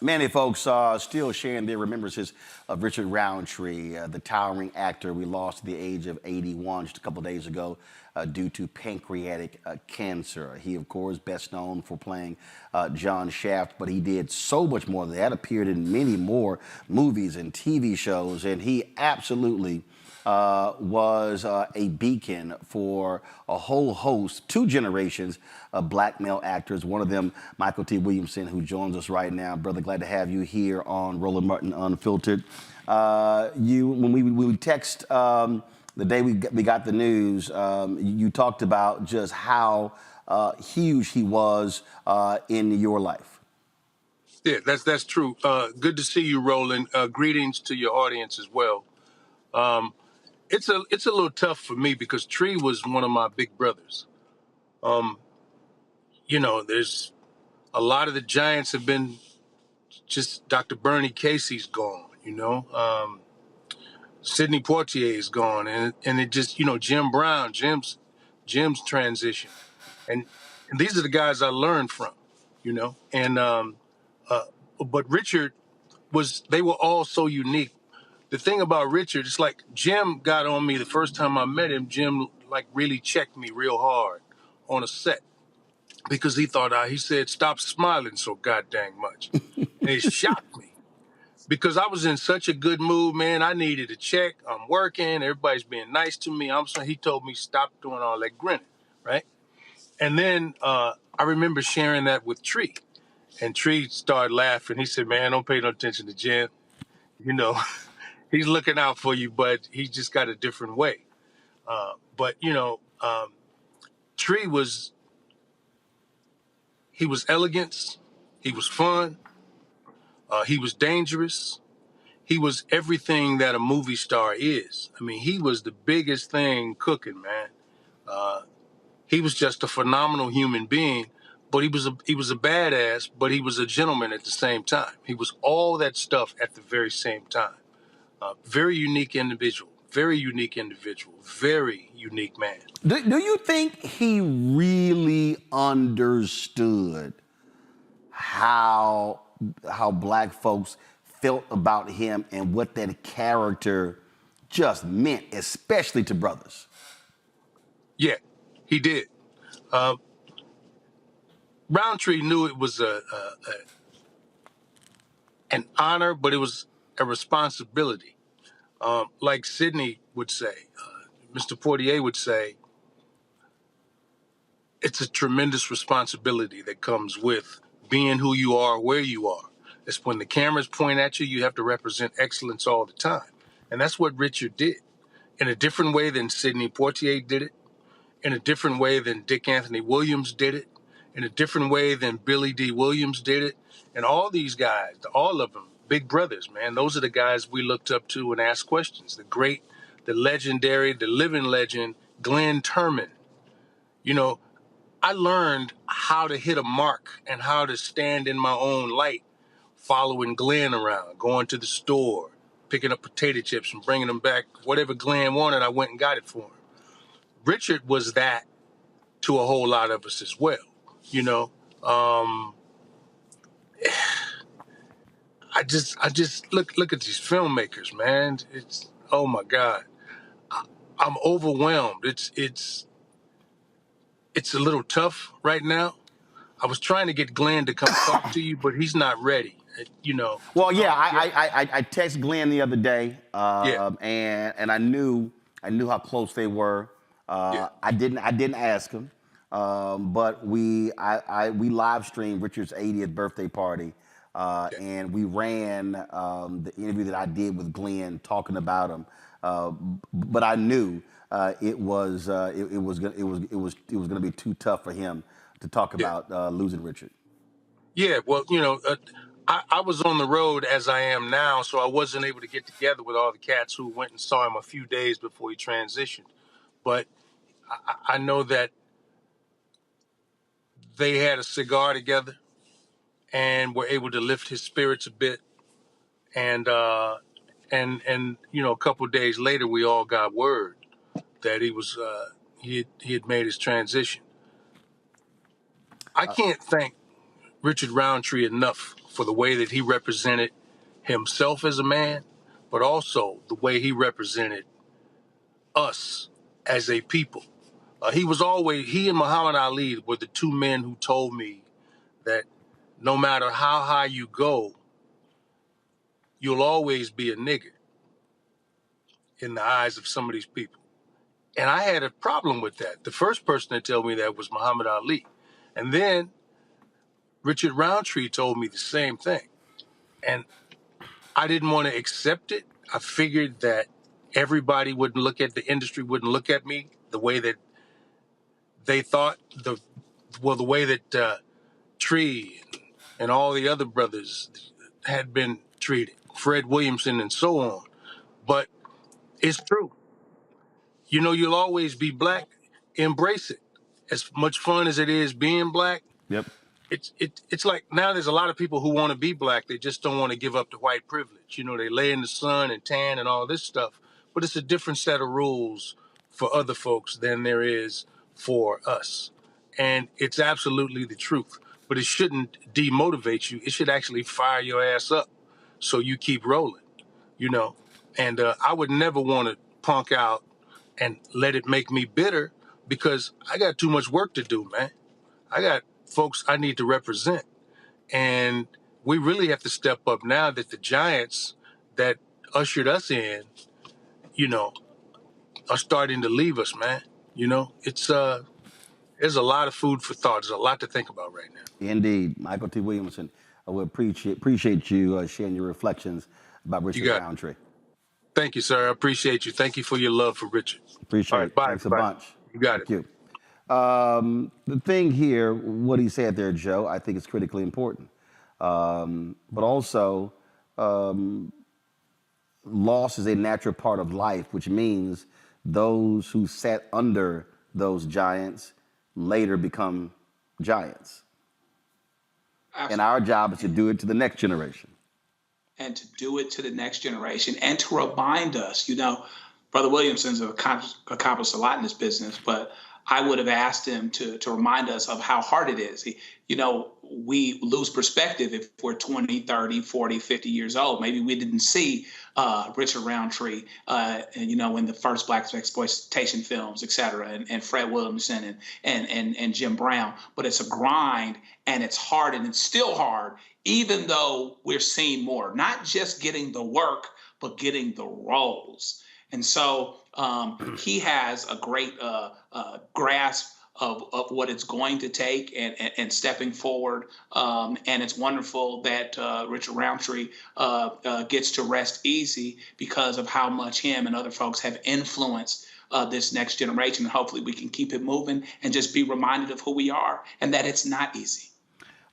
Many folks still sharing their remembrances of Richard Roundtree, the towering actor we lost at the age of 81 just a couple days ago due to pancreatic cancer. He, of course, best known for playing John Shaft, but he did so much more than that, appeared in many more movies and TV shows, and he absolutely was a beacon for a whole host, two generations of black male actors. One of them, Michael T. Williamson, who joins us right now. Brother, glad to have you here on Roland Martin Unfiltered. When we text the day we got the news, you talked about just how huge he was in your life. Yeah, that's true. Good to see you, Roland. Greetings to your audience as well. It's a little tough for me because Tree was one of my big brothers. There's a lot of the giants have been just Dr. Bernie Casey's gone. Sidney Poitier is gone, and it just Jim Brown, Jim's transition, and these are the guys I learned from. But Richard they were all so unique. The thing about Richard, it's like Jim got on me the first time I met him. Jim really checked me real hard on a set because he said, "Stop smiling so goddamn much." And it shocked me because I was in such a good mood, man. I needed a check. I'm working. Everybody's being nice to me. He told me, "Stop doing all that grinning," right? And then I remember sharing that with Tree, and Tree started laughing. He said, "Man, don't pay no attention to Jim. You know, he's looking out for you, but he just got a different way." Tree he was elegance, he was fun, he was dangerous, he was everything that a movie star is. I mean, he was the biggest thing cooking, man. He was just a phenomenal human being, but he was a badass, but he was a gentleman at the same time. He was all that stuff at the very same time. Very unique individual, very unique individual, very unique man. Do you think he really understood how black folks felt about him and what that character just meant, especially to brothers? Yeah, he did. Roundtree knew it was an honor, but it was a responsibility. Like Sidney would say, Mr. Portier would say, it's a tremendous responsibility that comes with being who you are, where you are. It's when the cameras point at you, you have to represent excellence all the time. And that's what Richard did in a different way than Sidney Poitier did it, in a different way than Dick Anthony Williams did it, in a different way than Billy D. Williams did it. And all these guys, all of them, big brothers, man, those are the guys we looked up to and asked questions. The great, the legendary, the living legend, Glenn Turman. I learned how to hit a mark and how to stand in my own light, following Glenn around, going to the store, picking up potato chips and bringing them back. Whatever Glenn wanted, I went and got it for him. Richard was that to a whole lot of us as well. I just look at these filmmakers, man. It's, oh my God, I'm overwhelmed. It's a little tough right now. I was trying to get Glenn to come talk to you, but he's not ready. Well, yeah, I texted Glenn the other day, Yeah. and I knew how close they were. Yeah. I didn't ask him, but we live streamed Richard's 80th birthday party, and we ran the interview that I did with Glenn talking about him. But I knew it was gonna be too tough for him to talk about losing Richard. Yeah, well, I was on the road as I am now, so I wasn't able to get together with all the cats who went and saw him a few days before he transitioned. But I know that they had a cigar together and were able to lift his spirits a bit. And a couple of days later, we all got word that he had made his transition. I can't thank Richard Roundtree enough for the way that he represented himself as a man, but also the way he represented us as a people. He and Muhammad Ali were the two men who told me that no matter how high you go, you'll always be a nigger in the eyes of some of these people. And I had a problem with that. The first person to tell me that was Muhammad Ali. And then Richard Roundtree told me the same thing. And I didn't want to accept it. I figured that everybody wouldn't look at the industry, wouldn't look at me the way that they thought, the way that Tree and all the other brothers had been treated, Fred Williamson and so on. But it's true. You'll always be black. Embrace it. As much fun as it is being black, Yep. it's like now there's a lot of people who want to be black. They just don't want to give up the white privilege. They lay in the sun and tan and all this stuff. But it's a different set of rules for other folks than there is for us. And it's absolutely the truth. But it shouldn't demotivate you. It should actually fire your ass up so you keep rolling, you know. And I would never want to punk out and let it make me bitter because I got too much work to do, man. I got folks I need to represent. And we really have to step up now that the giants that ushered us in, you know, are starting to leave us, man. It's there's a lot of food for thought. There's a lot to think about right now. Indeed. Michael T. Williamson, I would appreciate you sharing your reflections about You Richard got it. Roundtree. Thank you, sir. I appreciate you. Thank you for your love for Richard. All Appreciate right, it. bye, Thanks a everybody. bunch. You got Thank it. you. The thing here, what he said there, Joe, I think is critically important. But also, loss is a natural part of life, which means those who sat under those giants later become giants. Absolutely. And our job is to do it to the next generation. And to do it to the next generation and to remind us, Brother Williamson's accomplished a lot in this business, but I would have asked him to remind us of how hard it is. We lose perspective if we're 20, 30, 40, 50 years old. Maybe we didn't see Richard Roundtree, in the first black exploitation films, et cetera, and Fred Williamson and Jim Brown. But it's a grind and it's hard and it's still hard, even though we're seeing more, not just getting the work, but getting the roles. And so he has a great grasp of what it's going to take and stepping forward. And it's wonderful that Richard Roundtree gets to rest easy because of how much him and other folks have influenced this next generation. And hopefully we can keep it moving and just be reminded of who we are and that it's not easy.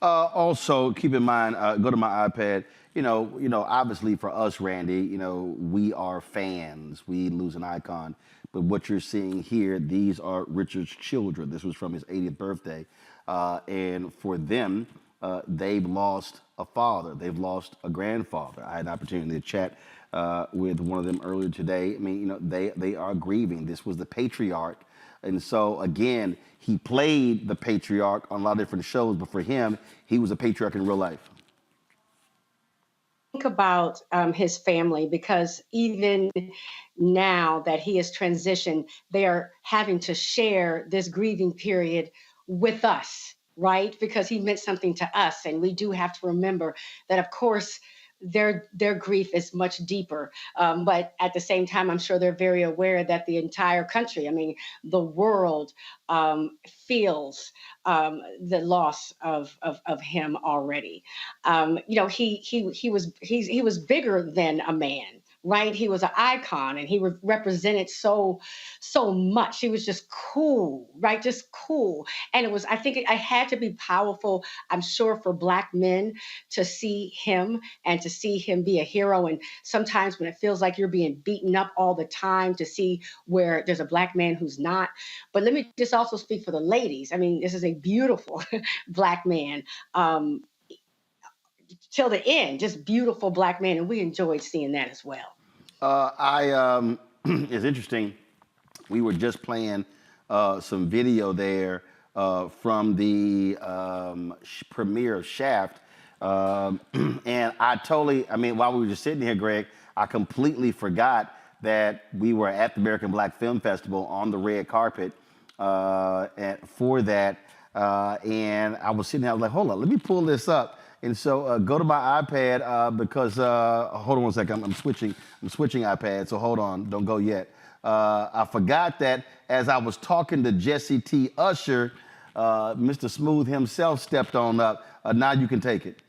Also, keep in mind, go to my iPad. Obviously for us, Randy, we are fans. We lose an icon. But what you're seeing here, these are Richard's children. This was from his 80th birthday. And for them, they've lost a father. They've lost a grandfather. I had an opportunity to chat with one of them earlier today. I mean, they are grieving. This was the patriarch. And so, again, he played the patriarch on a lot of different shows, but for him, he was a patriarch in real life. Think about his family, because even now that he has transitioned, they are having to share this grieving period with us, right? Because he meant something to us. And we do have to remember that, of course, their grief is much deeper. But at the same time, I'm sure they're very aware that the entire country, I mean, the world feels the loss of him already. He was bigger than a man. Right, he was an icon, and he represented so much. He was just cool, right? Just cool, and I think it had to be powerful. I'm sure for Black men to see him and to see him be a hero. And sometimes when it feels like you're being beaten up all the time, to see where there's a Black man who's not. But let me just also speak for the ladies. I mean, this is a beautiful Black man. Till the end, just beautiful Black man, and we enjoyed seeing that as well. It's interesting. We were just playing some video there from the premiere of Shaft, And I mean, while we were just sitting here, Greg, I completely forgot that we were at the American Black Film Festival on the red carpet for that. And I was sitting there, I was like, hold on, let me pull this up. And so go to my iPad because, hold on one second, I'm switching iPads, so hold on, don't go yet. I forgot that as I was talking to Jesse T. Usher, Mr. Smooth himself stepped on up. Now you can take it.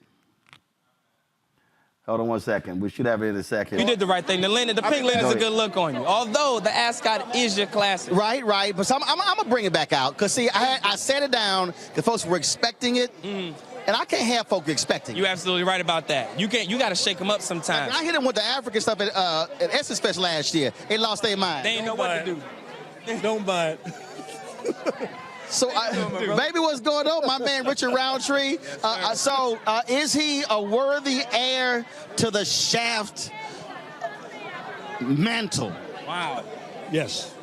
Hold on one second. We should have it in a second. You did the right thing. The pink linen is a good look on you. Although the ascot is your classic. Right. But so I'm gonna bring it back out because see, I sat it down because folks were expecting it, and I can't have folks expecting it. You're absolutely right about that. You got to shake them up sometimes. I hit them with the African stuff at Essence Fest last year. They lost their mind. They ain't know what to do. Don't buy it. So, baby, what's going on, my man Richard Roundtree? Is he a worthy heir to the Shaft mantle? Wow. Yes.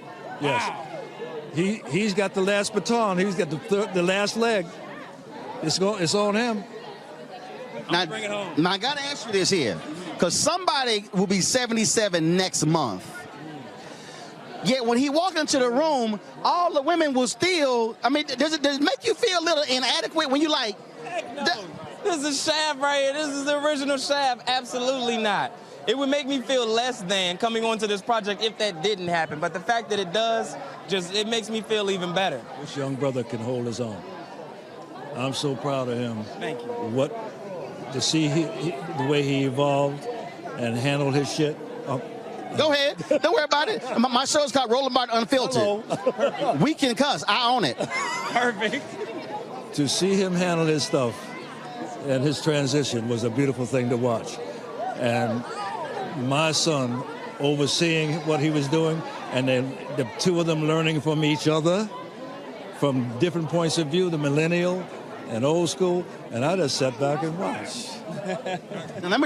Wow. He's got the last baton. He's got the last leg. It's on him. Bring it home. Now I got to ask you this here, because somebody will be 77 next month. Yet when he walked into the room, all the women will still, I mean, does it make you feel a little inadequate when you like? Heck no. This is Shaft right here. This is the original Shaft. Absolutely not. It would make me feel less than coming onto this project if that didn't happen. But the fact that it does, it makes me feel even better. This young brother can hold his own. I'm so proud of him. Thank you. To see the way he evolved and handled his shit. Go ahead. Don't worry about it. My show's called Rolling About Unfiltered. Hello. We can cuss. I own it. Perfect. To see him handle his stuff and his transition was a beautiful thing to watch. And my son overseeing what he was doing, and then the two of them learning from each other from different points of view, the millennial and old school, and I just sat back and watched. Now,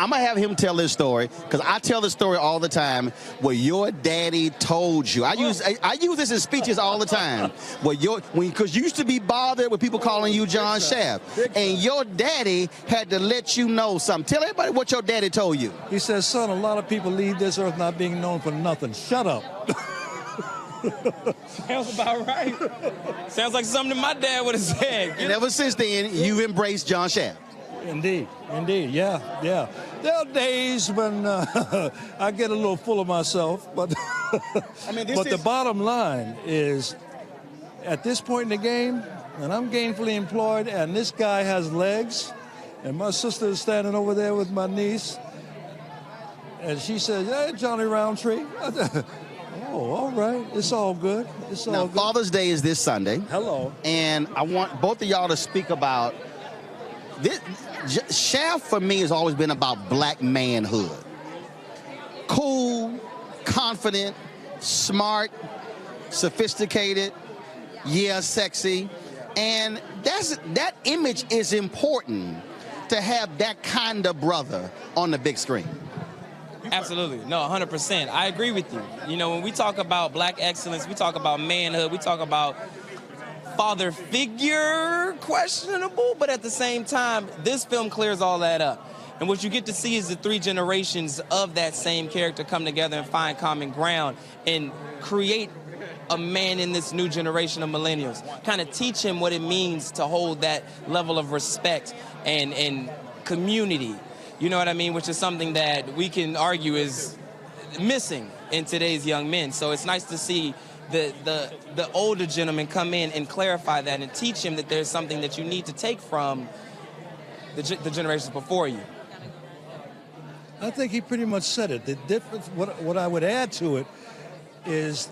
I'm gonna have him tell this story because I tell this story all the time. Where your daddy told you, I use this in speeches all the time. Because you used to be bothered with people calling you John Shaft, and your daddy had to let you know something. Tell everybody what your daddy told you. He says, son, a lot of people leave this earth not being known for nothing. Shut up. Sounds about right. Sounds like something my dad would have said. And ever since then, you've embraced John Shaft. Indeed, yeah. There are days when I get a little full of myself, but the bottom line is, at this point in the game, and I'm gainfully employed, and this guy has legs, and my sister is standing over there with my niece, and she says, "Hey, Johnny Roundtree." Oh, all right. It's all good. Now, Father's Day is this Sunday. Hello. And I want both of y'all to speak about this. Shaft for me has always been about black manhood. Cool, confident, smart, sophisticated, sexy. And that image is important to have that kind of brother on the big screen. Absolutely. No, 100%. I agree with you. You know, when we talk about black excellence, we talk about manhood, we talk about father figure, questionable, but at the same time, this film clears all that up. And what you get to see is the three generations of that same character come together and find common ground and create a man in this new generation of millennials. Kind of teach him what it means to hold that level of respect and community. You know what I mean? Which is something that we can argue is missing in today's young men. So it's nice to see the older gentlemen come in and clarify that and teach him that there's something that you need to take from the generations before you. I think he pretty much said it. The difference, what I would add to it is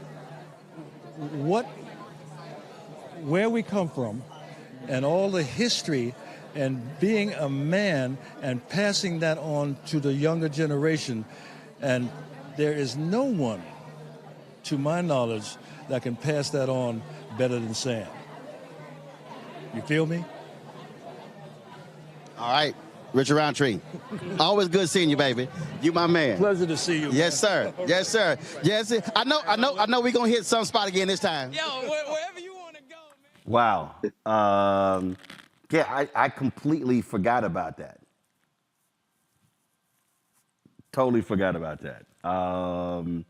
where we come from and all the history and being a man and passing that on to the younger generation. And there is no one, to my knowledge, that can pass that on better than Sam. You feel me? All right, Richard Roundtree. Always good seeing you, baby. You my man. Pleasure to see you. Yes, sir. Yes, sir. Yes, sir. I know we're gonna hit some spot again this time. Yo, wherever you want to go, man. Wow. Yeah, I completely forgot about that. Totally forgot about that. Hold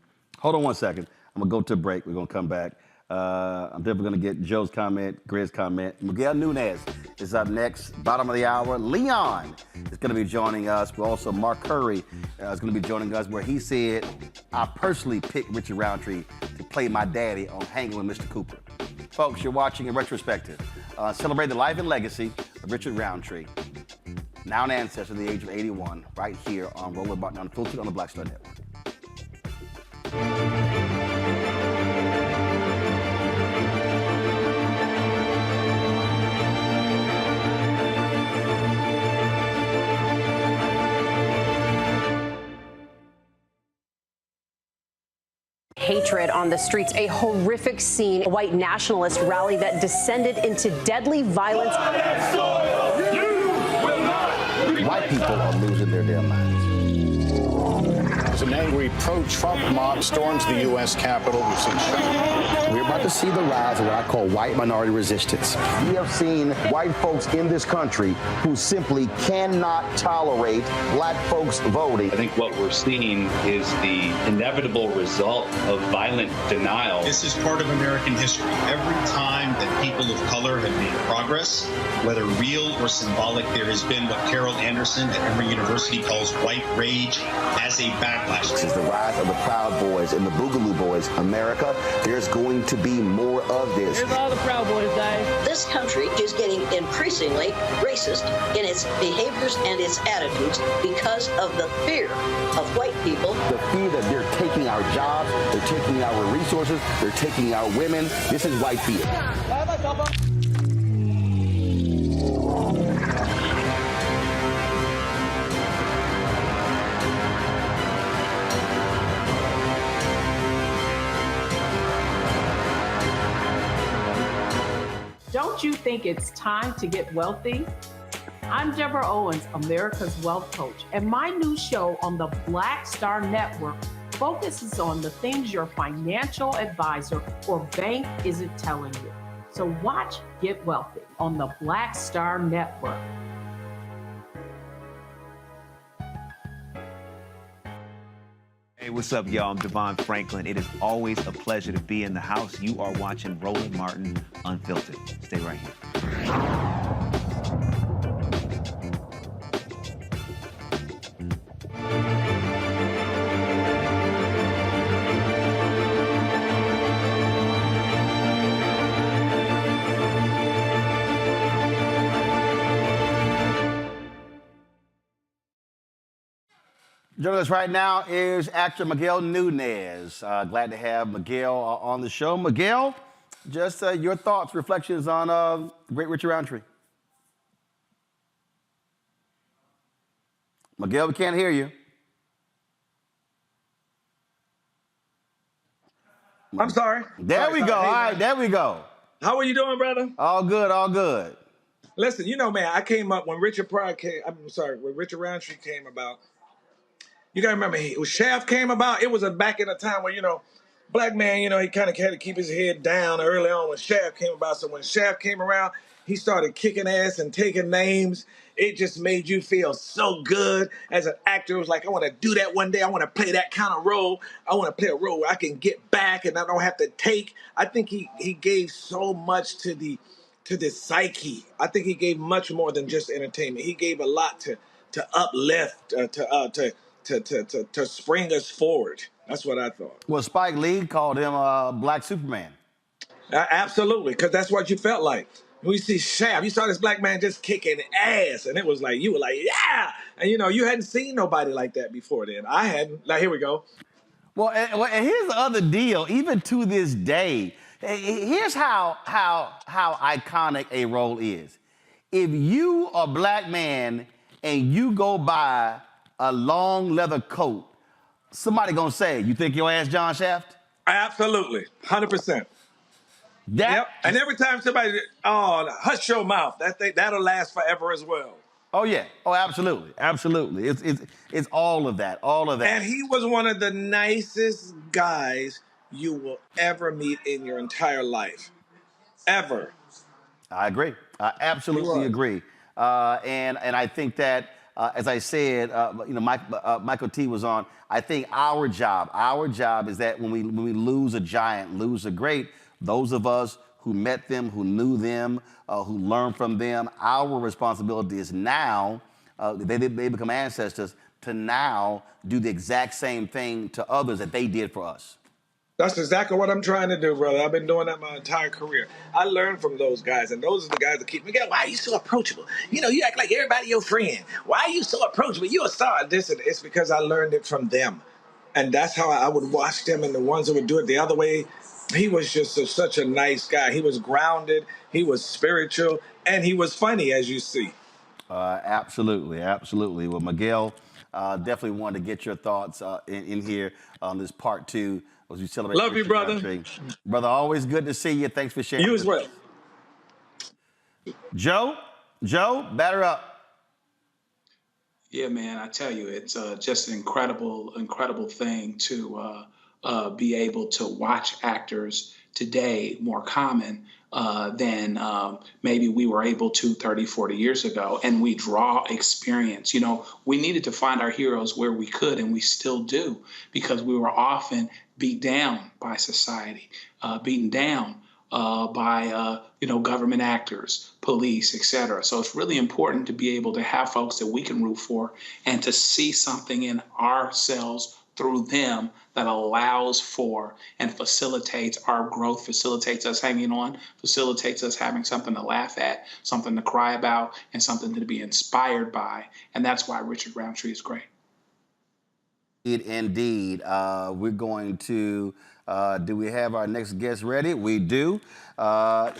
on one second. I'm going to go to a break. We're going to come back. I'm definitely going to get Joe's comment, Griz's comment. Miguel Nunez is up next, bottom of the hour. Leon is going to be joining us. But also Mark Curry is going to be joining us, where he said, I personally picked Richard Roundtree to play my daddy on Hanging with Mr. Cooper. Folks, you're watching in retrospective. Celebrate the life and legacy of Richard Roundtree, now an ancestor at the age of 81, right here on Rolling Martin Unfiltered on the Black Star Network. Hatred on the streets, a horrific scene, a white nationalist rally that descended into deadly violence. White people are losing their damn minds. An angry pro-Trump mob storms the U.S. Capitol. We've seen We're about to see the rise of what I call white minority resistance. We have seen white folks in this country who simply cannot tolerate black folks voting. I think what we're seeing is the inevitable result of violent denial. This is part of American history. Every time that people of color have made progress, whether real or symbolic, there has been what Carol Anderson at Emory University calls white rage as a backlash. This is the rise of the Proud Boys and the Boogaloo Boys. America, there's going to be more of this. Here's all the Proud Boys, Dave. This country is getting increasingly racist in its behaviors and its attitudes because of the fear of white people. The fear that they're taking our jobs, they're taking our resources, they're taking our women. This is white fear. Don't you think it's time to get wealthy? I'm Deborah Owens, America's Wealth Coach, and my new show on the Black Star Network focuses on the things your financial advisor or bank isn't telling you. So watch Get Wealthy on the Black Star Network. Hey, what's up, y'all? I'm Devon Franklin. It is always a pleasure to be in the house. You are watching Roland Martin Unfiltered. Stay right here. Joining us right now is actor Miguel Nunez. Glad to have Miguel on the show. Miguel, just your thoughts, reflections on the great Richard Roundtree. Miguel, we can't hear you. I'm sorry. There we go. All right, there we go. How are you doing, brother? All good, all good. Listen, you know, man, I came up when Richard Roundtree came about. You gotta remember, when Shaft came about, it was back in a time where, black man, he kind of had to keep his head down early on when Shaft came about. So when Shaft came around, he started kicking ass and taking names. It just made you feel so good as an actor. It was like, I want to do that one day. I want to play that kind of role. I want to play a role where I can get back and I don't have to take. I think he gave so much to the psyche. I think he gave much more than just entertainment. He gave a lot to uplift, to spring us forward. That's what I thought. Well, Spike Lee called him Black Superman. Absolutely, because that's what you felt like. When you see Shaft, you saw this black man just kicking ass, and it was like, you were like, yeah! And you hadn't seen nobody like that before then. I hadn't. Like, here we go. Well, and here's the other deal. Even to this day, here's how iconic a role is. If you are a black man and you go buy a long leather coat, somebody gonna say, you think your ass John Shaft? Absolutely, 100%. Yep. And every time somebody, hush your mouth, that'll last forever as well. Oh yeah. Oh, absolutely, absolutely. It's all of that, And he was one of the nicest guys you will ever meet in your entire life, ever. I agree. I absolutely agree. And I think that, as I said, Michael T was on. I think our job is that when we lose a giant, lose a great, those of us who met them, who knew them, who learned from them, our responsibility is now, they become ancestors, to now do the exact same thing to others that they did for us. That's exactly what I'm trying to do, brother. I've been doing that my entire career. I learned from those guys, and those are the guys that keep me going. Why are you so approachable? You act like everybody your friend. Why are you so approachable? You're a star. It's because I learned it from them. And that's how I would watch them, and the ones that would do it the other way. He was just such a nice guy. He was grounded, he was spiritual, and he was funny, as you see. Absolutely, absolutely. Well, Miguel, definitely wanted to get your thoughts in here on this part 2 as we celebrate. Love you, brother. Roundtree. Brother, always good to see you. Thanks for sharing. You as well. Joe, batter up. Yeah, man, I tell you, it's just an incredible thing to be able to watch actors today more common than maybe we were able to 30, 40 years ago. And we draw experience. We needed to find our heroes where we could, and we still do, because we were often beat down by society, beaten down by government actors, police, etc. So it's really important to be able to have folks that we can root for and to see something in ourselves through them that allows for and facilitates our growth, facilitates us hanging on, facilitates us having something to laugh at, something to cry about, and something to be inspired by. And that's why Richard Roundtree is great. Indeed. We're going to, do we have our next guest ready? We do. Our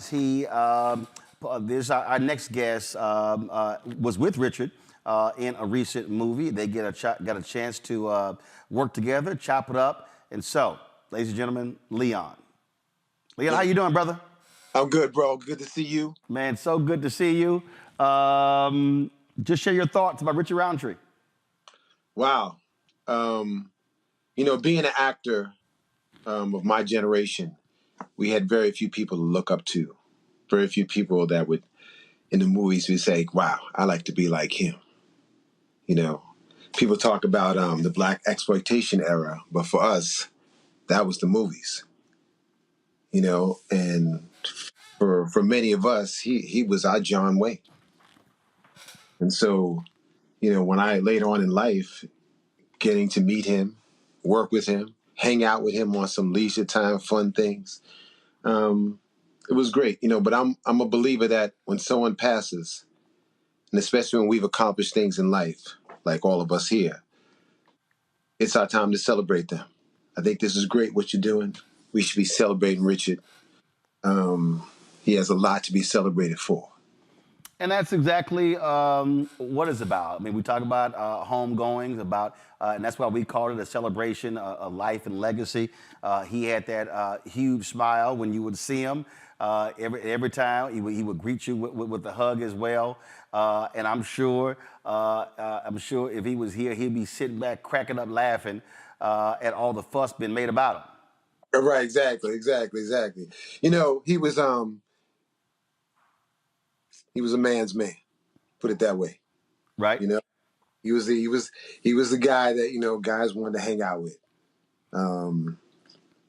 next guest was with Richard in a recent movie. They got a chance to work together, chop it up. And so, ladies and gentlemen, Leon. Leon, how you doing, brother? I'm good, bro. Good to see you. Man, so good to see you. Just share your thoughts about Richard Roundtree. Wow. Being an actor of my generation, we had very few people to look up to. Very few people that would, in the movies, we say, wow, I like to be like him. People talk about the black exploitation era, but for us, that was the movies. And for many of us, he was our John Wayne. And so, when I later on in life, getting to meet him, work with him, hang out with him on some leisure time, fun things, it was great. But I'm a believer that when someone passes, and especially when we've accomplished things in life, like all of us here, it's our time to celebrate them. I think this is great what you're doing. We should be celebrating Richard. He has a lot to be celebrated for. And that's exactly what it's about. I mean, we talk about homegoings, and that's why we called it a celebration of life and legacy. He had that huge smile when you would see him. Every time he would greet you with a hug as well. And I'm sure if he was here, he'd be sitting back cracking up laughing at all the fuss being made about him. Right, exactly. He was a man's man, put it that way. Right. He was the guy that guys wanted to hang out with.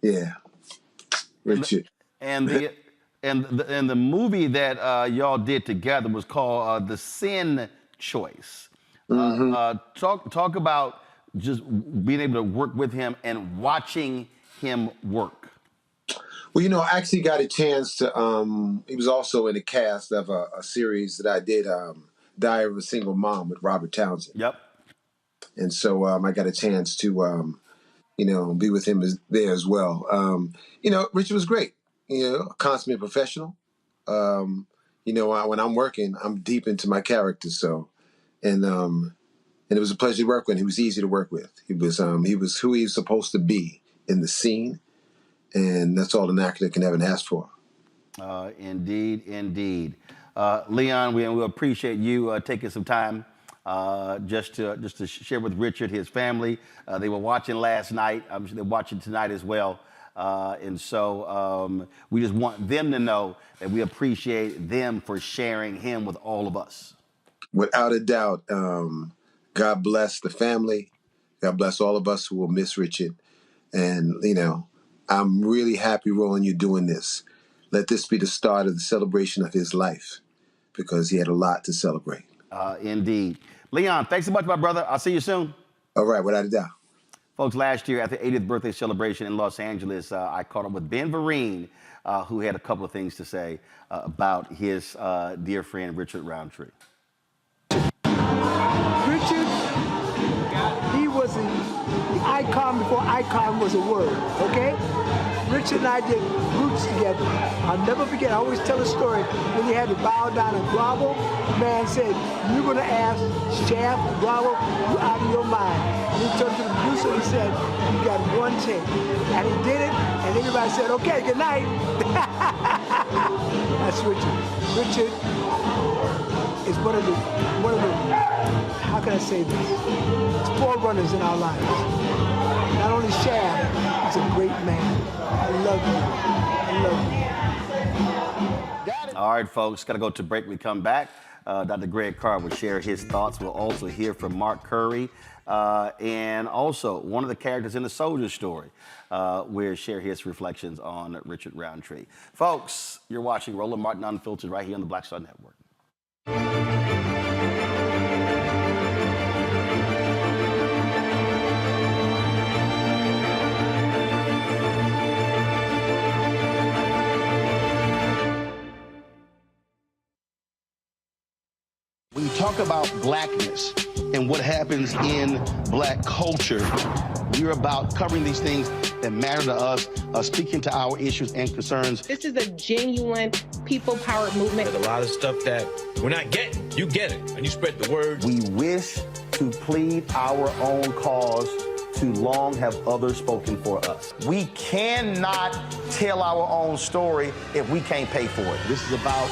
Yeah, Richard. And the movie that y'all did together was called The Sin Choice. Talk about just being able to work with him and watching him work. Well, I actually got a chance to. He was also in the cast of a series that I did, Diary of a Single Mom with Robert Townsend. Yep. And so I got a chance to, be with him there as well. Richard was great. A consummate professional. When I'm working, I'm deep into my character. So, and it was a pleasure to work with. He was easy to work with. He was who he was supposed to be in the scene. And that's all an actor can ever ask for. Indeed. Leon, we appreciate you taking some time just to share with Richard, his family. They were watching last night. I'm sure they're watching tonight as well. And so we just want them to know that we appreciate them for sharing him with all of us. Without a doubt, God bless the family. God bless all of us who will miss Richard. And, I'm really happy, Roland, you're doing this. Let this be the start of the celebration of his life, because he had a lot to celebrate. Indeed. Leon, thanks so much, my brother. I'll see you soon. All right, without a doubt. Folks, last year at the 80th birthday celebration in Los Angeles, I caught up with Ben Vereen, who had a couple of things to say about his dear friend, Richard Roundtree. Richard, he was the icon before icon was a word, okay? Richard and I did Roots together. I'll never forget, I always tell a story, when he had to bow down and grovel, the man said, "You're gonna ask Shaft to grovel, you out of your mind." And he turned to the producer and he said, "You got one take." And he did it, and everybody said, "Okay, good night." That's Richard. Richard is one of the, how can I say this? It's forerunners in our lives. Not only Shaft, he's a great man. I love you. I love you. All right, folks, got to go to break. We come back. Dr. Greg Carr will share his thoughts. We'll also hear from Mark Curry and also one of the characters in the Soldier story will share his reflections on Richard Roundtree. Folks, you're watching Roland Martin Unfiltered right here on the Black Star Network. When you talk about blackness and what happens in black culture, we're about covering these things that matter to us, speaking to our issues and concerns. This is a genuine people-powered movement. There's a lot of stuff that we're not getting. You get it, and you spread the word. We wish to plead our own cause. Too long have others spoken for us. We cannot tell our own story if we can't pay for it. This is about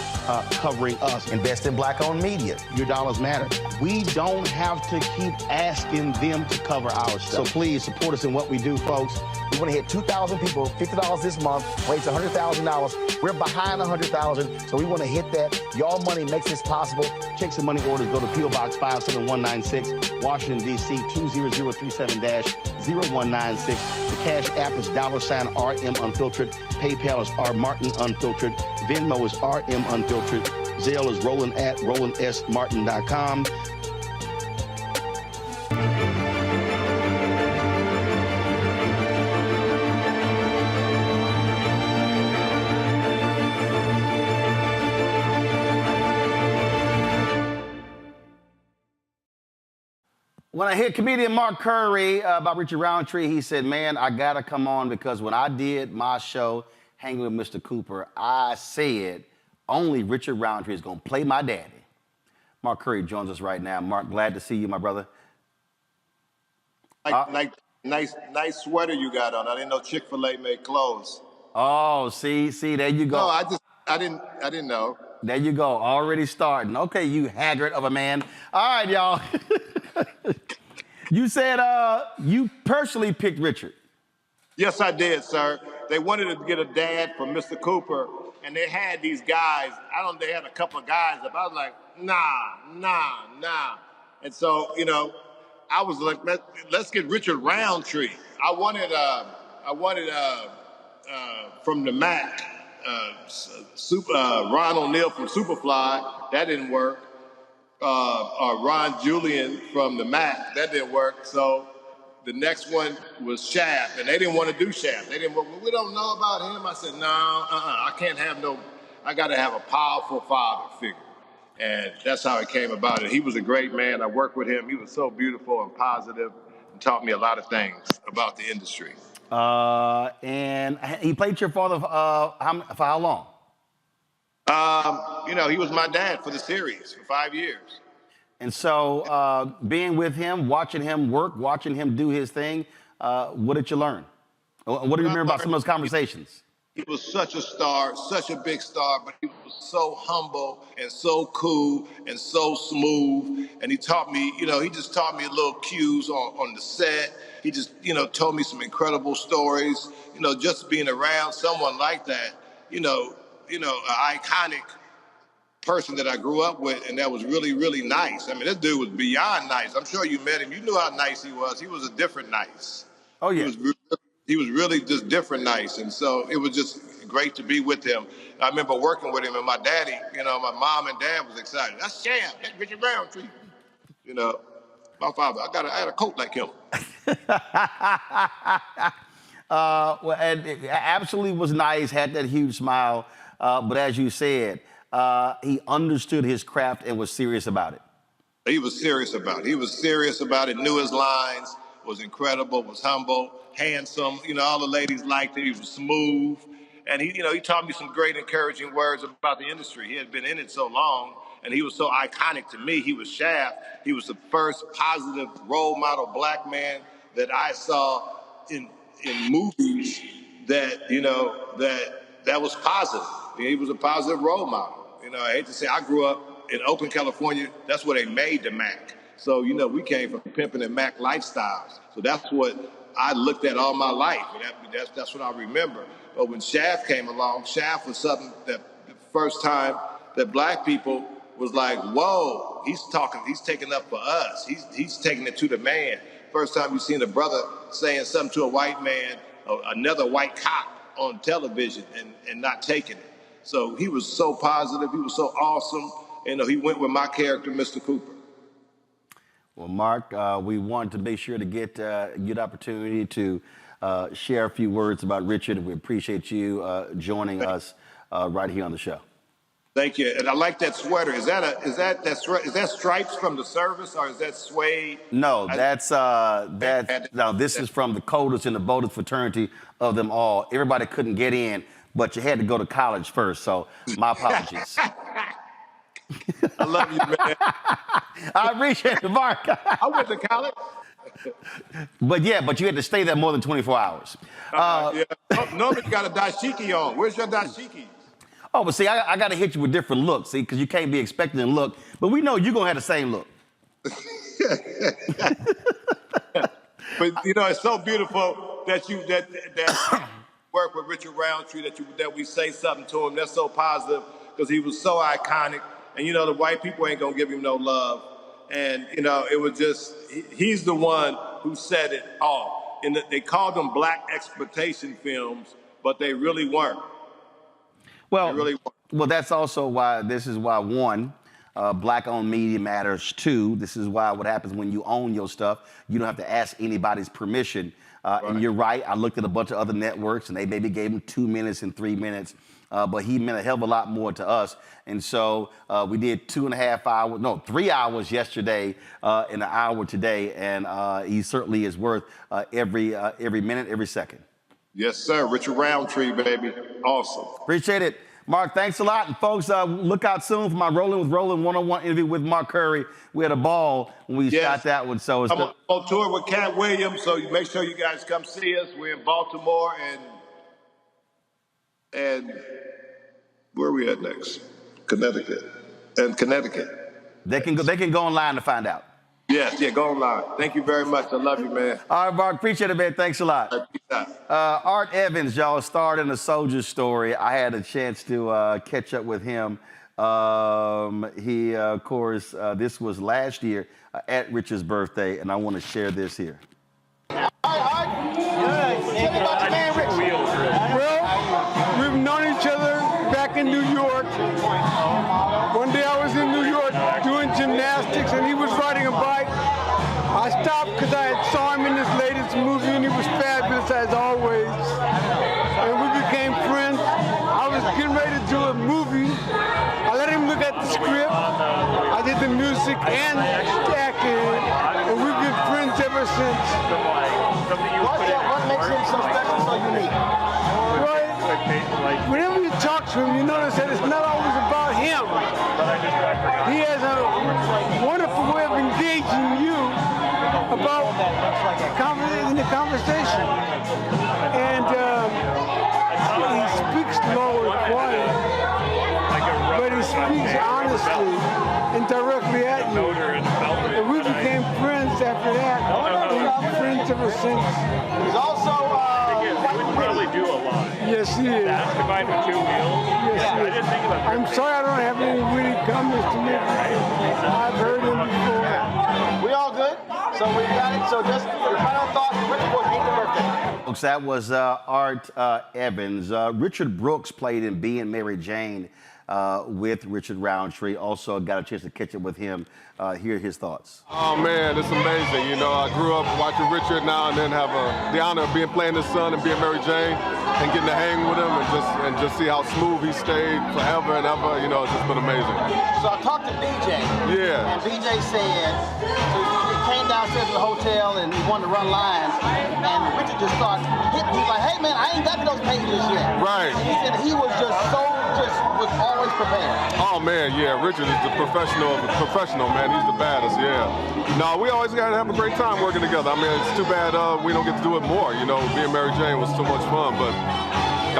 covering us. Invest in black-owned media. Your dollars matter. We don't have to keep asking them to cover our stuff. So please support us in what we do, folks. We want to hit 2,000 people, $50 this month, raise $100,000. We're behind $100,000, so we want to hit that. Y'all money makes this possible. Check some money orders. Go to P.O. Box 57196, Washington, D.C. 20037-0196. The Cash App is $RM Unfiltered. PayPal is R Martin Unfiltered. Venmo is RM Unfiltered. Zelle is Roland at RolandSMartin.com. When I hear comedian Mark Curry about Richard Roundtree, he said, man, I got to come on because when I did my show, Hanging with Mr. Cooper, I said only Richard Roundtree is going to play my daddy. Mark Curry joins us right now. Mark, glad to see you, my brother. Nice sweater you got on. I didn't know Chick-fil-A made clothes. Oh, see, there you go. No, I didn't know. There you go, already starting. Okay, you haggard of a man. All right, y'all. You said you personally picked Richard. Yes, I did, sir. They wanted to get a dad for Mr. Cooper, and they had these guys. They had a couple of guys up. I was like, nah. And so, I was like, let's get Richard Roundtree. I wanted from the Mac, Ron O'Neal from Superfly. That didn't work. Ron Julian from the Mac. That didn't work. So the next one was Shaft, and they didn't want to do Shaft. They didn't. Well, we don't know about him. I said, no, I can't have no. I got to have a powerful father figure, and that's how it came about. And he was a great man. I worked with him. He was so beautiful and positive, and taught me a lot of things about the industry. And he played your father for how long? He was my dad for the series for 5 years. And so being with him, watching him work, watching him do his thing, what did you learn? What do you remember about some of those conversations? He was such a star, such a big star, but he was so humble and so cool and so smooth. And he taught me, he just taught me little cues on the set. He just, told me some incredible stories. Just being around someone like that, an iconic person that I grew up with, and that was really, really nice. I mean, this dude was beyond nice. I'm sure you met him. You knew how nice he was. He was a different nice. Oh, yeah. He was really just different nice. And so it was just great to be with him. I remember working with him, and my daddy, my mom and dad was excited. That's Sham. That's Richard Roundtree. My father, I had a coat like him. Well, and it absolutely was nice, had that huge smile. But as you said, he understood his craft and was serious about it. He was serious about it. He was serious about it, knew his lines, was incredible, was humble, handsome. All the ladies liked him. He was smooth. And he taught me some great encouraging words about the industry. He had been in it so long, and he was so iconic to me. He was Shaft. He was the first positive role model black man that I saw in movies that, that was positive. He was a positive role model. I hate to say, I grew up in Oakland, California. That's where they made the Mac. So, we came from pimping and Mac lifestyles. So that's what I looked at all my life. That's what I remember. But when Shaft came along, Shaft was something that the first time that black people was like, whoa, he's taking up for us. He's taking it to the man. First time you seen a brother saying something to a white man, another white cop on television and not taking it. So he was so positive. He was so awesome. He went with my character, Mr. Cooper. Well, Mark, we wanted to make sure to get good opportunity to share a few words about Richard. We appreciate you joining us right here on the show. Thank you, and I like that sweater. Is that stripes from the service, or is that suede? No, this is from the coldest and the boldest fraternity of them all. Everybody couldn't get in, but you had to go to college first. So my apologies. I love you, man. I appreciate it, Mark. I went to college. But you had to stay there more than 24 hours. Yeah. Normally you got a dashiki on. Where's your dashiki? Oh, but see, I got to hit you with different looks, see, because you can't be expecting a look. But we know you're going to have the same look. But, it's so beautiful that you work with Richard Roundtree, that we say something to him that's so positive, because he was so iconic. And, the white people ain't going to give him no love. And, it was just, he's the one who set it off. And they called them black exploitation films, but they really weren't. Well, that's also why, one, black-owned media matters. Two, this is why what happens when you own your stuff, you don't have to ask anybody's permission. Right. And you're right, I looked at a bunch of other networks, and they maybe gave him 2 minutes and 3 minutes. But he meant a hell of a lot more to us. And so we did 3 hours yesterday and an hour today. And he certainly is worth every minute, every second. Yes, sir. Richard Roundtree, baby. Awesome. Appreciate it. Mark, thanks a lot. And folks, look out soon for my Rolling with Roland one-on-one interview with Mark Curry. We had a ball when we shot that one. So it's I'm on tour with Cat Williams, so make sure you guys come see us. We're in Baltimore and where are we at next? Connecticut. They can go online to find out. Yes, go online. Thank you very much. I love you, man. All right, Mark, appreciate it, man. Thanks a lot. Art Evans, y'all, starred in A Soldier Story. I had a chance to catch up with him. He, of course, this was last year at Richard's birthday, and I want to share this here. Well, we've known each other back in New York. One day I was in New York doing gymnastics, and he was riding a bike. I stopped because I saw him in this latest movie, and he was fabulous as always. And we became friends. I was getting ready to do a movie. I let him look at the script. I did the music and the acting, and we've been friends ever since. What makes him so special, so unique? Whenever you talk to him, you notice that it's not always about him. He has a wonderful way of engaging you about in the conversation. And he innocence. He's also would probably do a lot. Yes, he is. That's combined with 2 wheels. Yes, I he is. didn't think about I'm sorry I don't have any witty comments to make. I've heard him before. We all good? So we got it. So just your final thoughts. Richard Brooks, happy birthday. Folks, that was Art Evans. Richard Brooks played in Being Mary Jane with Richard Roundtree. Also got a chance to catch up with him. Hear his thoughts. Oh man, it's amazing. You know, I grew up watching Richard now and then have the honor of playing his son and being Mary Jane and getting to hang with him and just see how smooth he stayed forever and ever. You know, it's just been amazing. So I talked to BJ. Yeah. And BJ said, so he came downstairs to the hotel and he wanted to run lines. And Richard just started hitting. He's like, hey man, I ain't got to those pages yet. Right. And he said he was was always prepared. Oh man, yeah, Richard is the professional of the professional, man. He's the baddest, yeah. No, we always gotta have a great time working together. I mean, it's too bad we don't get to do it more. You know, being Mary Jane was so much fun, but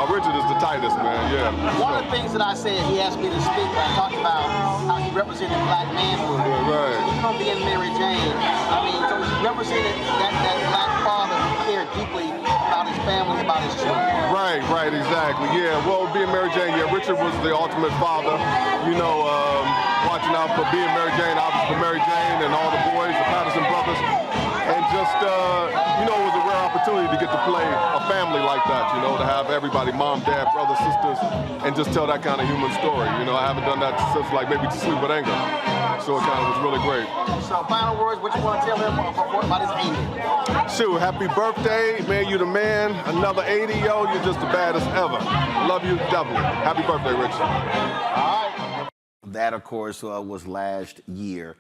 Richard is the tightest, man, yeah. One of the things that I said, he asked me to speak, I talked about how he represented black manhood. Right. So even on being Mary Jane, I mean, so he represented that black father who cared deeply about his family, about his children. Right, exactly, yeah. Well, being Mary Jane, yeah, Richard was the ultimate father. You know, watching out for being Mary Jane, obviously for Mary Jane and all the boys, the Patterson brothers. And just, you know, it was a rare opportunity to get to play a family like that, you know, to have everybody, mom, dad, brothers, sisters, and just tell that kind of human story. You know, I haven't done that since, like, maybe To Sleep with Anger. So it kind of was really great. So final words, what you want to tell him about his 80? Shoot, happy birthday, man, you the man. Another 80, yo, you're just the baddest ever. Love you doubly. Happy birthday, Rich. All right. That, of course, was last year.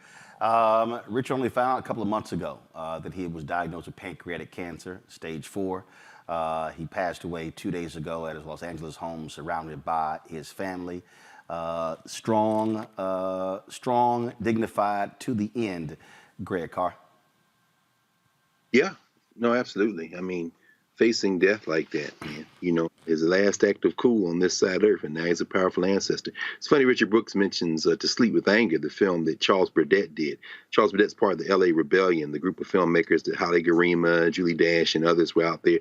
Rich only found a couple of months ago that he was diagnosed with pancreatic cancer, stage 4. He passed away 2 days ago at his Los Angeles home, surrounded by his family. Strong, dignified to the end. Greg Carr. Yeah, no, absolutely. I mean, facing death like that, man, you know, his last act of cool on this side of Earth, and now he's a powerful ancestor. It's funny, Richard Brooks mentions To Sleep with Anger, the film that Charles Burdett did. Charles Burdett's part of the L.A. Rebellion, the group of filmmakers that Holly Garima, Julie Dash, and others were out there.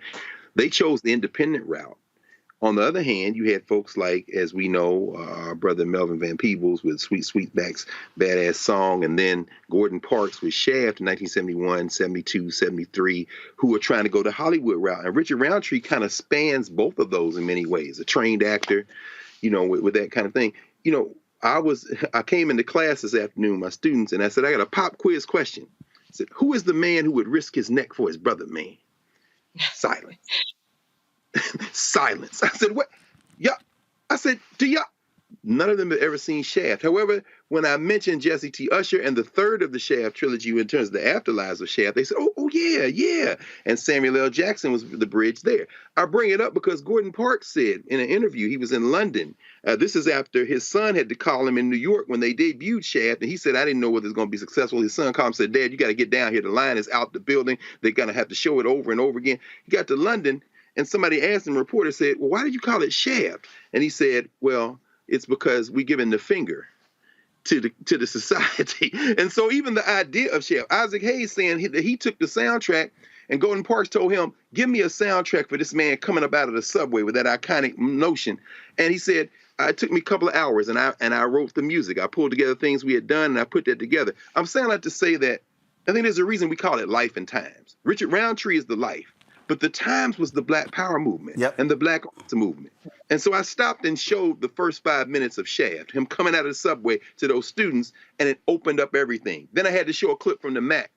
They chose the independent route. On the other hand, you had folks like, as we know, our brother Melvin Van Peebles with Sweet Sweetback's Badass Song, and then Gordon Parks with Shaft in 1971, 72, 73, who were trying to go the Hollywood route. And Richard Roundtree kind of spans both of those in many ways. A trained actor, you know, with that kind of thing. You know, I came into class this afternoon, my students, and I said, I got a pop quiz question. I said, who is the man who would risk his neck for his brother, man? Silence. Silence. I said, what? Yeah. I said, do y'all? None of them have ever seen Shaft. However, when I mentioned Jesse T. Usher and the third of the Shaft trilogy in terms of the afterlives of Shaft, they said, oh yeah. And Samuel L. Jackson was the bridge there. I bring it up because Gordon Parks said in an interview, he was in London. This is after his son had to call him in New York when they debuted Shaft. And he said, I didn't know whether it was going to be successful. His son called him and said, Dad, you got to get down here. The line is out the building. They're going to have to show it over and over again. He got to London and somebody asked him, a reporter said, well, why did you call it Shaft? And he said, well, it's because we giving the finger to the society. And so even the idea of Shaft, Isaac Hayes saying that he took the soundtrack, and Gordon Parks told him, give me a soundtrack for this man coming up out of the subway with that iconic notion. And he said, it took me a couple of hours, and I wrote the music. I pulled together things we had done, and I put that together. I'm saying that to say that I think there's a reason we call it Life and Times. Richard Roundtree is the life. But the Times was the Black Power movement and the Black Arts movement. And so I stopped and showed the first 5 minutes of Shaft, him coming out of the subway to those students, and it opened up everything. Then I had to show a clip from the Mac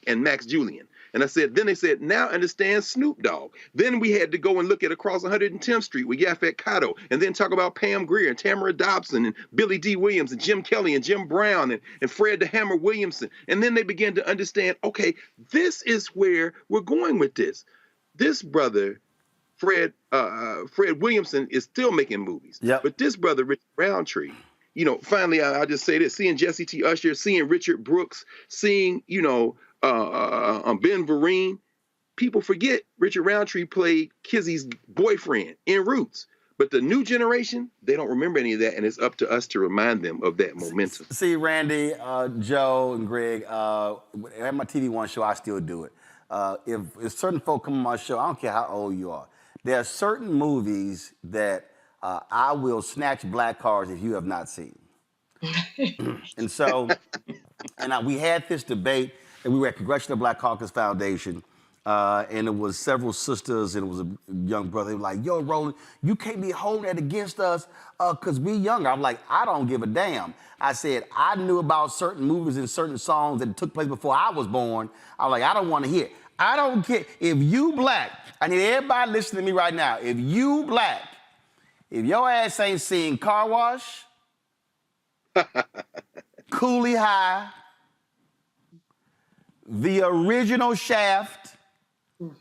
and Max Julian. And I said, then they said, now understand Snoop Dogg. Then we had to go and look at Across 110th Street with Yaphet Kotto, and then talk about Pam Grier and Tamara Dobson and Billy D. Williams and Jim Kelly and Jim Brown and Fred the Hammer Williamson. And then they began to understand, okay, this is where we're going with this. This brother, Fred Williamson, is still making movies. But this brother, Richard Roundtree, you know, finally, I'll just say this, seeing Jesse T. Usher, seeing Richard Brooks, seeing, you know, Ben Vereen, people forget Richard Roundtree played Kizzy's boyfriend in Roots. But the new generation, they don't remember any of that, and it's up to us to remind them of that momentum. See, Randy, Joe, and Greg, at my TV One show, I still do it. if certain folk come on my show, I don't care how old you are, there are certain movies that I will snatch black cards if you have not seen. And so, we had this debate, and we were at Congressional Black Caucus Foundation, and it was several sisters, and it was a young brother. They were like, yo, Roland, you can't be holding that against us because we younger. I'm like, I don't give a damn. I said, I knew about certain movies and certain songs that took place before I was born. I was like, I don't want to hear it. I don't care. If you black, I need everybody listening to me right now. If you black, if your ass ain't seen Car Wash, Coolie High, the original Shaft,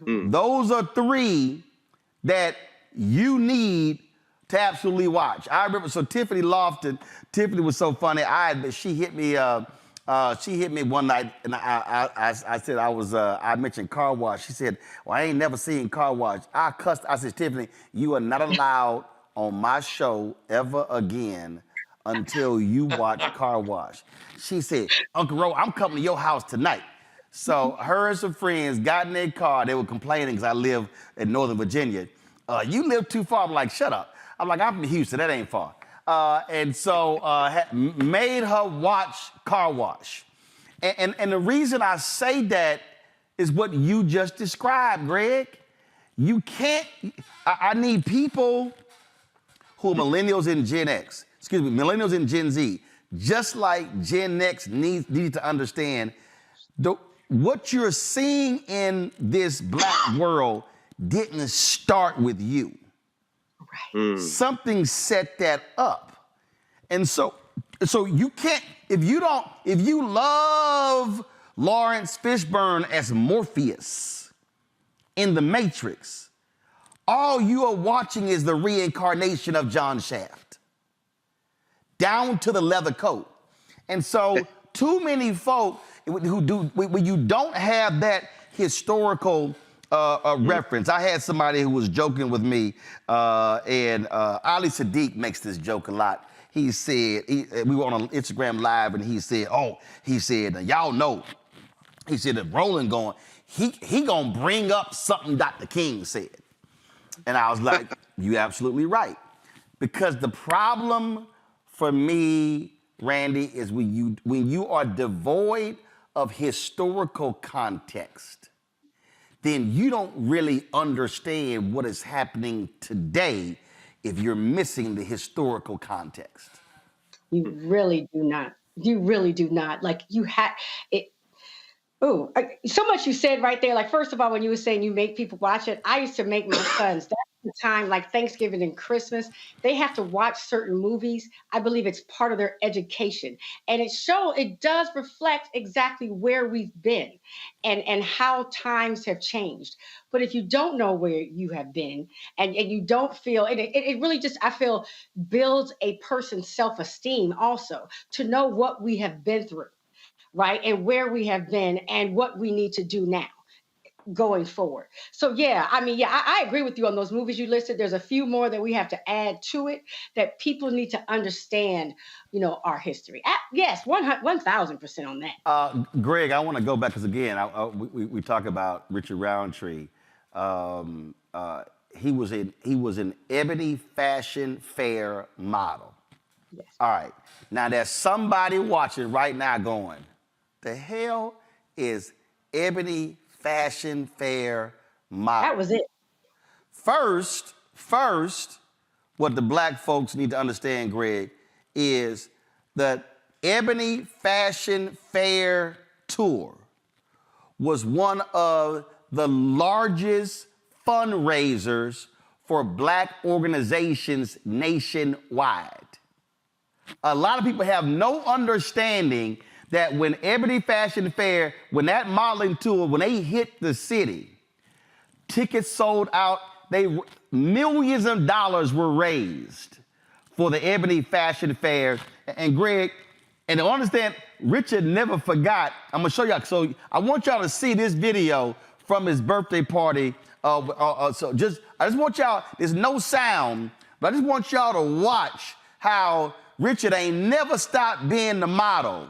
those are three that you need to absolutely watch. I remember, so Tiffany Lofton, Tiffany was so funny. She hit me one night, and I said I mentioned Car Wash. She said, well, I ain't never seen Car Wash. I cussed. I said, Tiffany, you are not allowed on my show ever again until you watch Car Wash. She said, Uncle Ro, I'm coming to your house tonight. So her and some friends got in their car. They were complaining because I live in Northern Virginia. You live too far. I'm like, shut up. I'm like, I'm from Houston. That ain't far. And so made her watch Car Wash. And the reason I say that is what you just described, Greg. You can't, I need people who are millennials and Gen X, millennials and Gen Z, just like Gen X needs to understand what you're seeing in this black world didn't start with you. Right. Something set that up. And so you can't, if you love Lawrence Fishburne as Morpheus in The Matrix, all you are watching is the reincarnation of John Shaft, down to the leather coat. And so too many folk when you don't have that historical reference. I had somebody who was joking with me, and Ali Sadiq makes this joke a lot. He said, we were on Instagram Live, and he said, y'all know, he said, if Roland going, he gonna bring up something Dr. King said. And I was like, you absolutely right. Because the problem for me, Randy, is when you are devoid of historical context, then you don't really understand what is happening today if you're missing the historical context. You really do not. You really do not. Like you had it. Oh, so much you said right there. Like, first of all, when you were saying you make people watch it, I used to make my sons. That's the time, like Thanksgiving and Christmas, they have to watch certain movies. I believe it's part of their education. And it does reflect exactly where we've been and how times have changed. But if you don't know where you have been and you don't feel, it really just, I feel, builds a person's self-esteem also to know what we have been through. Right, and where we have been and what we need to do now going forward. So I agree with you on those movies you listed. There's a few more that we have to add to it that people need to understand, our history. Yes, 1,000% on that. Greg, I want to go back, because again, we talk about Richard Roundtree. He was an Ebony Fashion Fair model. Yes. All right. Now there's somebody watching right now going, the hell is Ebony Fashion Fair model? That was it. First, what the black folks need to understand, Greg, is that Ebony Fashion Fair tour was one of the largest fundraisers for black organizations nationwide. A lot of people have no understanding that when Ebony Fashion Fair, when that modeling tour, when they hit the city, tickets sold out, millions of dollars were raised for the Ebony Fashion Fair. And Greg, and to understand, Richard never forgot. I'm gonna show y'all. So I want y'all to see this video from his birthday party. I just want y'all, there's no sound, but I just want y'all to watch how Richard ain't never stopped being the model,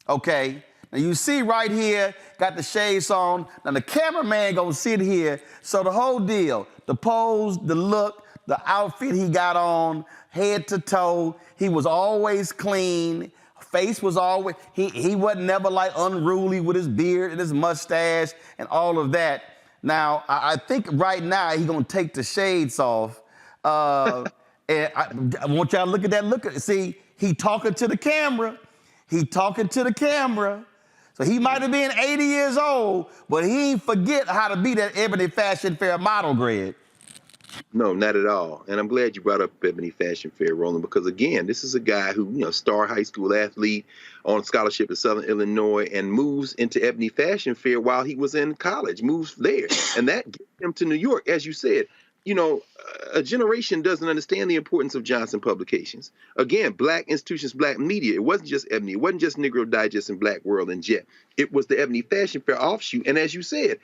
okay? Now you see right here, got the shades on. Now the cameraman gonna sit here. So the whole deal, the pose, the look, the outfit he got on, head to toe, he was always clean. Face was always, he wasn't never like unruly with his beard and his mustache and all of that. Now, I think right now he's gonna take the shades off. And I want y'all to look at that look. See, he talking to the camera. He talking to the camera. So he might have been 80 years old, but he ain't forget how to be that Ebony Fashion Fair model, Greg. No, not at all. And I'm glad you brought up Ebony Fashion Fair, Roland, because again, this is a guy who, star high school athlete on scholarship at Southern Illinois and moves into Ebony Fashion Fair while he was in college, moves there. And that gets him to New York, as you said. A generation doesn't understand the importance of Johnson Publications. Again, black institutions, black media. It wasn't just Ebony. It wasn't just Negro Digest and Black World and Jet. It was the Ebony Fashion Fair offshoot. And as you said,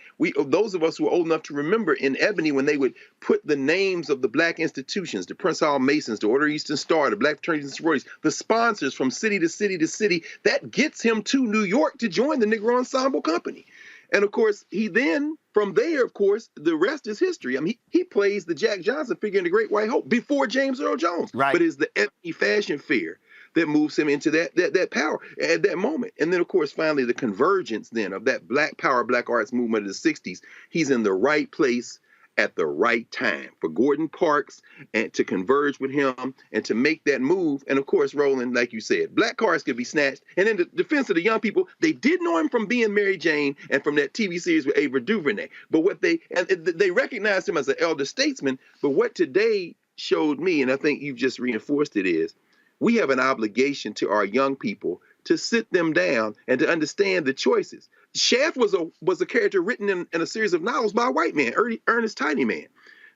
those of us who are old enough to remember in Ebony when they would put the names of the black institutions, the Prince Hall Masons, the Order of Eastern Star, the Black Fraternities and Sororities, the sponsors from city to city to city, that gets him to New York to join the Negro Ensemble Company. And of course, he then, from there, of course, the rest is history. I mean, he plays the Jack Johnson figure in The Great White Hope before James Earl Jones. Right. But it's the Ebony Fashion Fair that moves him into that power at that moment. And then, of course, finally, the convergence then of that Black Power, Black Arts movement of the 60s. He's in the right place at the right time for Gordon Parks and to converge with him and to make that move. And of course, Roland, like you said, black cars could be snatched. And in the defense of the young people, they did know him from being Mary Jane and from that TV series with Ava DuVernay. But they recognized him as an elder statesman. But what today showed me, and I think you've just reinforced it, is we have an obligation to our young people to sit them down and to understand the choices. Shaft was a character written in a series of novels by a white man, Ernest Tinyman.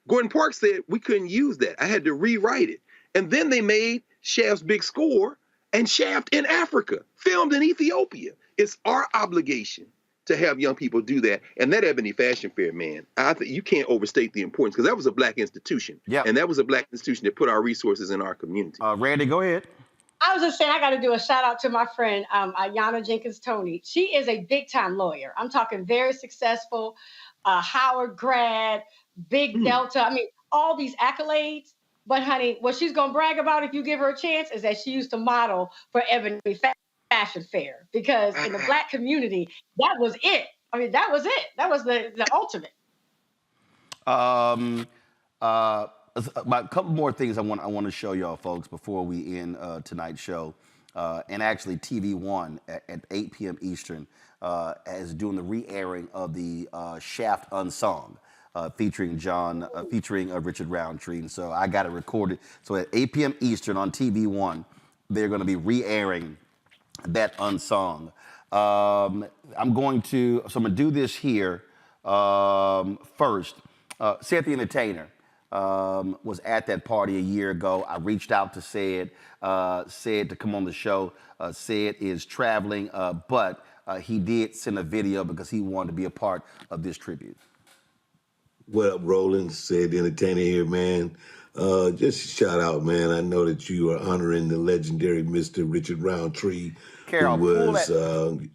Gordon Parks said we couldn't use that. I had to rewrite it. And then they made Shaft's Big Score and Shaft in Africa, filmed in Ethiopia. It's our obligation to have young people do that. And that Ebony Fashion Fair, man, I think you can't overstate the importance because that was a black institution. Yeah. And that was a black institution that put our resources in our community. Randy, go ahead. I was just saying, I got to do a shout out to my friend, Ayanna Jenkins Toney. She is a big time lawyer. I'm talking very successful, Howard grad, big Delta. I mean, all these accolades. But honey, what she's going to brag about if you give her a chance is that she used to model for Ebony Fashion Fair because in the black community, that was it. I mean, that was it. That was the ultimate. About a couple more things I want to show y'all folks before we end tonight's show. And actually TV One at 8 p.m. Eastern is doing the re-airing of the Shaft Unsung featuring Richard Roundtree. And so I got it recorded. So at 8 p.m. Eastern on TV One, they're going to be re-airing that Unsung. I'm going to do this here first. Seth the Entertainer was at that party a year ago. I reached out to Sid to come on the show. Sid is traveling, but he did send a video because he wanted to be a part of this tribute. What up, Roland? Sid the Entertainer here, man. Just a shout out, man. I know that you are honoring the legendary Mr. Richard Roundtree, Carol, who was,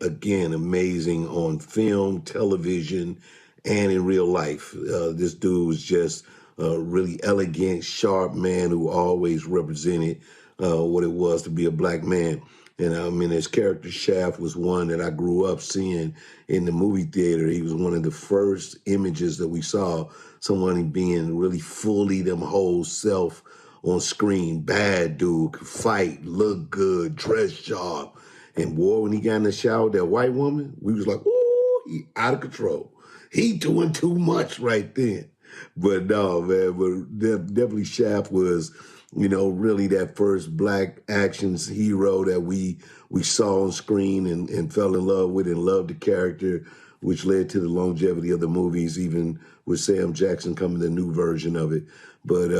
again, amazing on film, television, and in real life. This dude was just a really elegant, sharp man who always represented what it was to be a black man. And I mean, his character Shaft was one that I grew up seeing in the movie theater. He was one of the first images that we saw someone being really fully them whole self on screen. Bad dude, could fight, look good, dress sharp. And boy, when he got in the shower with that white woman, we was like, ooh, he out of control. He doing too much right then. But no, man, but definitely Shaft was, really that first black actions hero that we saw on screen and fell in love with and loved the character, which led to the longevity of the movies, even with Sam Jackson coming the new version of it. But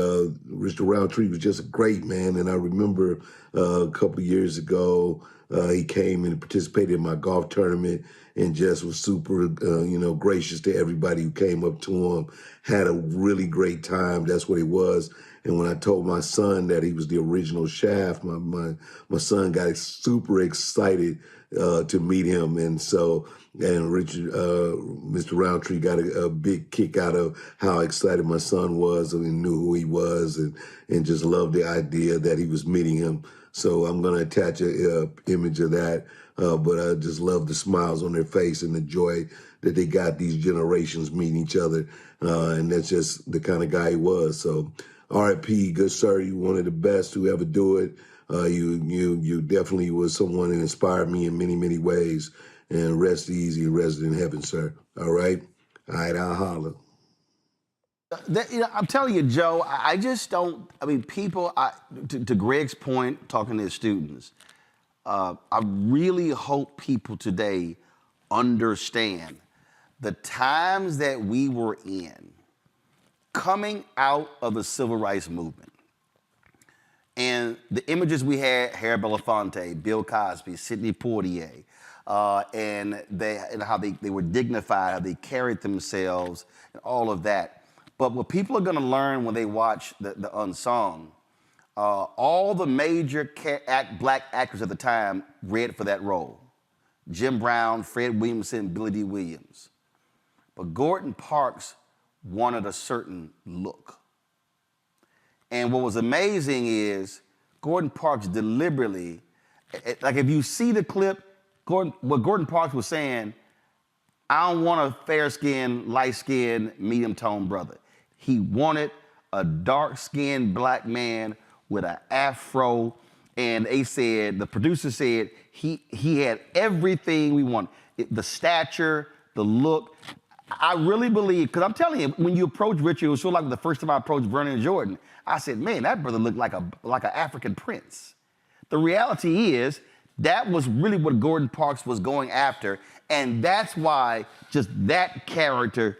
Richard Roundtree was just a great man, and I remember a couple of years ago, he came and participated in my golf tournament and just was super, gracious to everybody who came up to him, had a really great time. That's what he was. And when I told my son that he was the original Shaft, my son got super excited to meet him. And so, and Richard, Mr. Roundtree got a big kick out of how excited my son was and knew who he was and just loved the idea that he was meeting him. So I'm going to attach a image of that. But I just love the smiles on their face and the joy that they got these generations meeting each other. And that's just the kind of guy he was. So R.I.P., good sir. You one of the best to ever do it. You definitely was someone that inspired me in many, many ways. And rest easy, rest in heaven, sir. All right? All right, I'll holler. I'm telling you, Joe, I just don't, I mean, people, to Greg's point, talking to his students, I really hope people today understand the times that we were in coming out of the civil rights movement. And the images we had, Harry Belafonte, Bill Cosby, Sidney Poitier, and how they were dignified, how they carried themselves, and all of that. But what people are going to learn when they watch the Unsung, all the major black actors at the time read for that role. Jim Brown, Fred Williamson, Billy D. Williams. But Gordon Parks wanted a certain look. And what was amazing is Gordon Parks deliberately, like if you see the clip, what Gordon Parks was saying, I don't want a fair-skinned, light-skinned, medium-toned brother. He wanted a dark-skinned black man with an afro, and they said, the producer said, he had everything we want. The stature, the look. I really believe, because I'm telling you, when you approach Richard, it was sort of like the first time I approached Vernon Jordan. I said, man, that brother looked like an African prince. The reality is, that was really what Gordon Parks was going after, and that's why just that character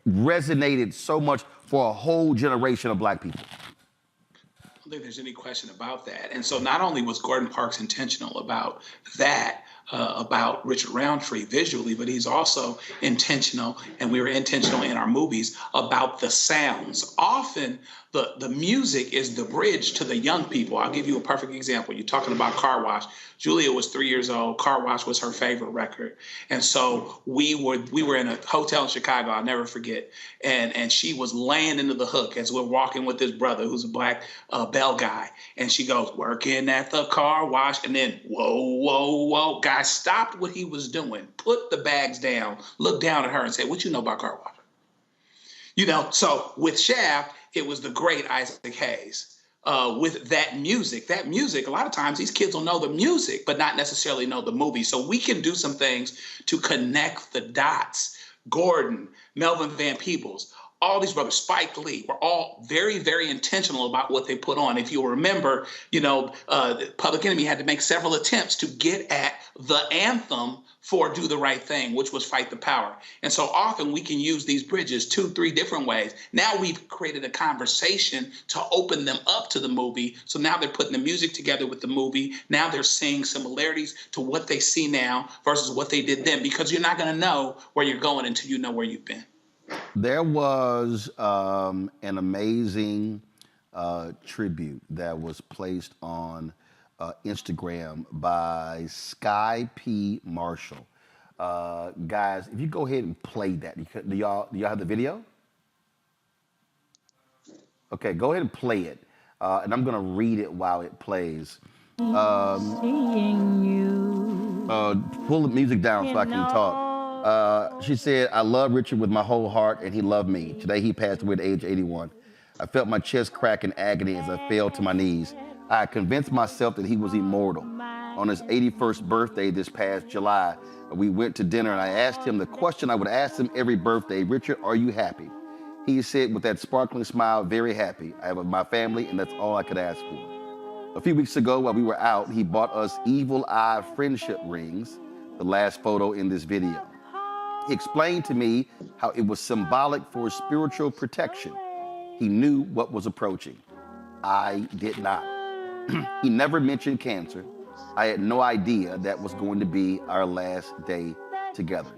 resonated so much for a whole generation of black people. I don't think there's any question about that. And so not only was Gordon Parks intentional about that, about Richard Roundtree visually, but he's also intentional, and we were intentional in our movies, about the sounds. Often the music is the bridge to the young people. I'll give you a perfect example. You're talking about Car Wash. Julia was 3 years old. Car Wash was her favorite record. And so we were in a hotel in Chicago, I'll never forget. And she was laying into the hook as we're walking with this brother who's a black bell guy. And she goes, working at the car wash. And then, whoa, whoa, whoa. Guy stopped what he was doing, put the bags down, looked down at her and said, what you know about car wash? You know, so with Shaft, it was the great Isaac Hayes. With that music, a lot of times these kids will know the music, but not necessarily know the movie. So we can do some things to connect the dots. Gordon, Melvin Van Peebles, all these brothers, Spike Lee, were all very, very intentional about what they put on. If you'll remember, Public Enemy had to make several attempts to get at the anthem for Do the Right Thing, which was Fight the Power. And so often we can use these bridges 2-3 different ways. Now we've created a conversation to open them up to the movie. So now they're putting the music together with the movie. Now they're seeing similarities to what they see now versus what they did then, because you're not going to know where you're going until you know where you've been. There was an amazing tribute that was placed on Instagram by Sky P. Marshall. Guys, if you go ahead and play that, do y'all have the video? Okay, go ahead and play it. And I'm gonna read it while it plays. Seeing you. Pull the music down so I can talk. She said, I love Richard with my whole heart, and he loved me. Today he passed away at age 81. I felt my chest crack in agony as I fell to my knees. I convinced myself that he was immortal. On his 81st birthday this past July, we went to dinner and I asked him the question I would ask him every birthday, Richard, are you happy? He said with that sparkling smile, very happy. I have my family and that's all I could ask for. A few weeks ago while we were out, he bought us evil eye friendship rings, the last photo in this video. He explained to me how it was symbolic for spiritual protection. He knew what was approaching. I did not. He never mentioned cancer. I had no idea that was going to be our last day together.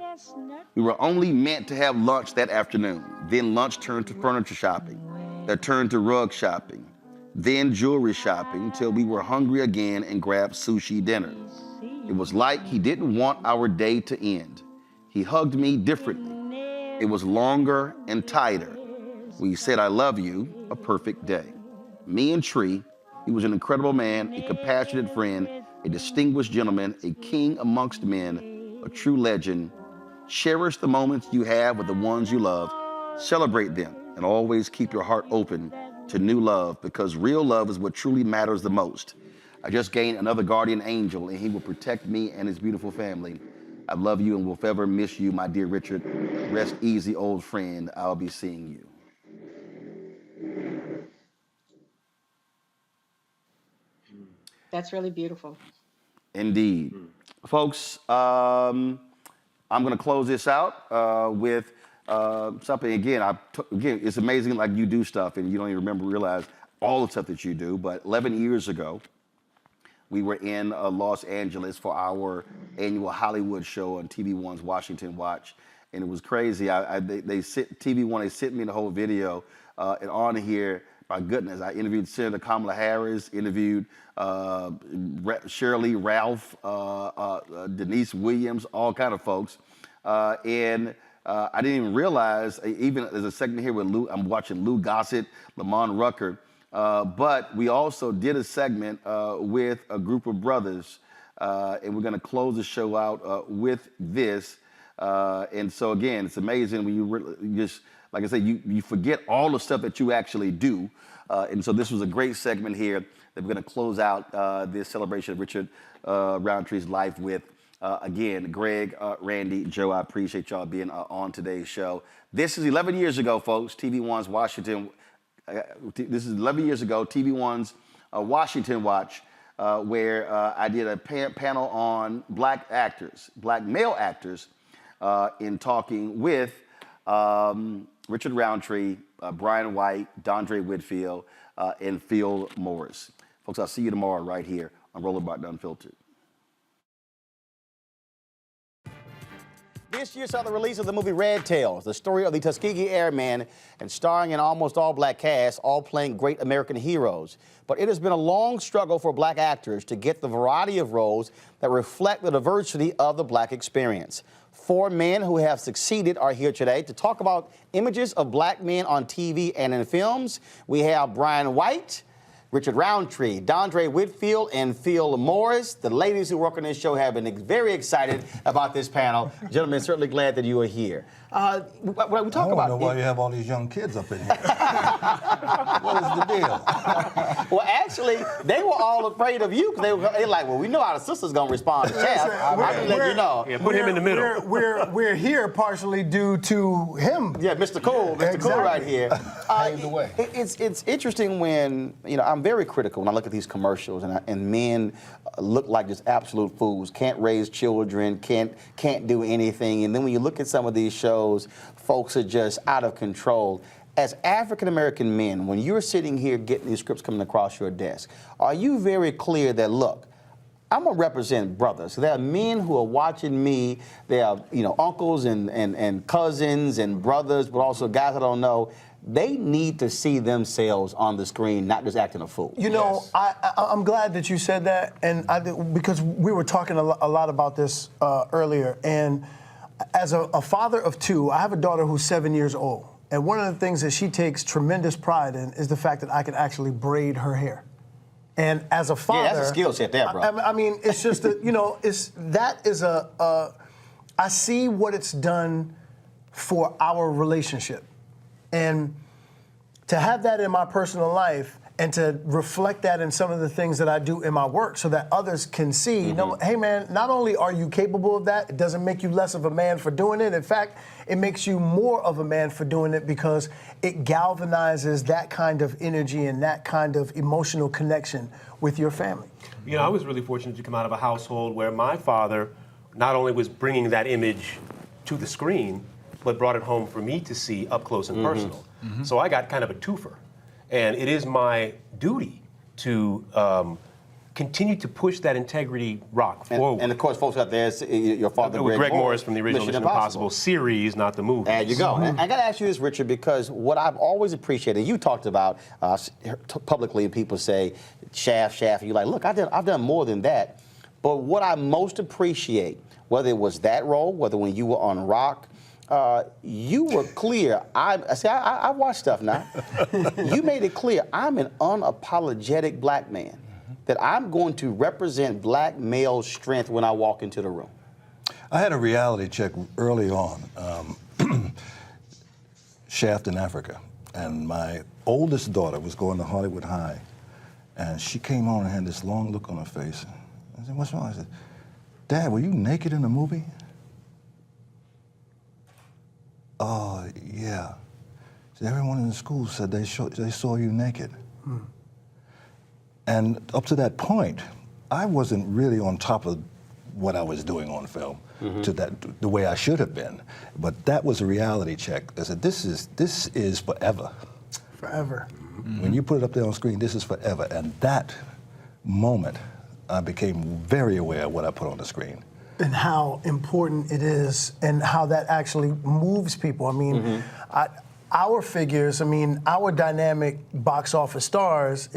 We were only meant to have lunch that afternoon. Then lunch turned to furniture shopping. That turned to rug shopping. Then jewelry shopping till we were hungry again and grabbed sushi dinner. It was like he didn't want our day to end. He hugged me differently. It was longer and tighter. We said, I love you, a perfect day. Me and Tree, he was an incredible man, a compassionate friend, a distinguished gentleman, a king amongst men, a true legend. Cherish the moments you have with the ones you love. Celebrate them and always keep your heart open to new love, because real love is what truly matters the most. I just gained another guardian angel, and he will protect me and his beautiful family. I love you and will forever miss you, my dear Richard. Rest easy, old friend. I'll be seeing you. That's really beautiful. Indeed. Folks, I'm going to close this out with something. Again, it's amazing, like, you do stuff and you don't even realize all the stuff that you do. But 11 years ago, we were in Los Angeles for our annual Hollywood show on TV1's Washington Watch. And it was crazy. TV1, they sent me the whole video. And on here, my goodness, I interviewed Senator Kamala Harris, interviewed Shirley Ralph, Denise Williams, all kind of folks. And I didn't even realize, even there's a segment here with I'm watching Lou Gossett, Lamont Rucker. But we also did a segment with a group of brothers, and we're going to close the show out with this. And so, again, it's amazing when you just, like I said, you forget all the stuff that you actually do. And so this was a great segment here that we're going to close out this celebration of Richard Roundtree's life with. Again, Greg, Randy, Joe, I appreciate y'all being on today's show. This is 11 years ago, folks, TV1's Washington. This is 11 years ago, TV1's Washington Watch, where I did a panel on black male actors, in talking with Richard Roundtree, Brian White, Dondre Whitfield, and Phil Morris. Folks, I'll see you tomorrow right here on Roland Martin Unfiltered. This year saw the release of the movie Red Tails, the story of the Tuskegee Airmen, and starring an almost all-black cast, all playing great American heroes. But it has been a long struggle for black actors to get the variety of roles that reflect the diversity of the black experience. 4 men who have succeeded are here today to talk about images of black men on TV and in films. We have Brian White, Richard Roundtree, Dondre Whitfield, and Phil Morris. The ladies who work on this show have been very excited about this panel. Gentlemen, certainly glad that you are here. What we talk about? I don't know why you have all these young kids up in here. What is the deal? Well, actually, they were all afraid of you because they were like, well, we know how the sister's going to respond to Chad. I can let you know. Yeah, put him in the middle. We're here partially due to him. Yeah, Mr. Cool, Mr. Cool right here. Paved the way. It's interesting when, I'm very critical when I look at these commercials and men look like just absolute fools, can't raise children, can't do anything. And then when you look at some of these shows, folks are just out of control. As African-American men, when you're sitting here getting these scripts coming across your desk, are you very clear that, look, I'm going to represent brothers. There are men who are watching me. There are, uncles and cousins and brothers, but also guys I don't know. They need to see themselves on the screen, not just acting a fool. I'm glad that you said that, and because we were talking a lot about this earlier. And as a father of 2, I have a daughter who's 7 years old. And one of the things that she takes tremendous pride in is the fact that I can actually braid her hair. And as a father, yeah, that's a skill set there, bro. I mean, it's just that, I see what it's done for our relationship. And to have that in my personal life and to reflect that in some of the things that I do in my work so that others can see, hey man, not only are you capable of that, it doesn't make you less of a man for doing it. In fact, it makes you more of a man for doing it because it galvanizes that kind of energy and that kind of emotional connection with your family. I was really fortunate to come out of a household where my father not only was bringing that image to the screen, but brought it home for me to see up close and personal. So I got kind of a twofer. And it is my duty to continue to push that integrity rock forward. And of course, folks out there, your father, Greg Morris from the original Mission Impossible series, not the movie. There you go. I got to ask you this, Richard, because what I've always appreciated, you talked about publicly, people say, Shaft, and you're like, look, I've done more than that. But what I most appreciate, whether it was that role, whether when you were on Rock, you were clear. I watch stuff now. You made it clear, I'm an unapologetic black man, that I'm going to represent black male strength when I walk into the room. I had a reality check early on, Shaft in Africa, and my oldest daughter was going to Hollywood High, and she came on and had this long look on her face. I said, what's wrong? I said, Dad, were you naked in the movie? Oh, yeah. So everyone in the school said they saw you naked. And up to that point, I wasn't really on top of what I was doing on film to the way I should have been. But that was a reality check. I said, this is forever. Forever. When you put it up there on screen, this is forever. And that moment, I became very aware of what I put on the screen. And how important it is and how that actually moves people. I mean, our figures, I mean, our dynamic box office stars,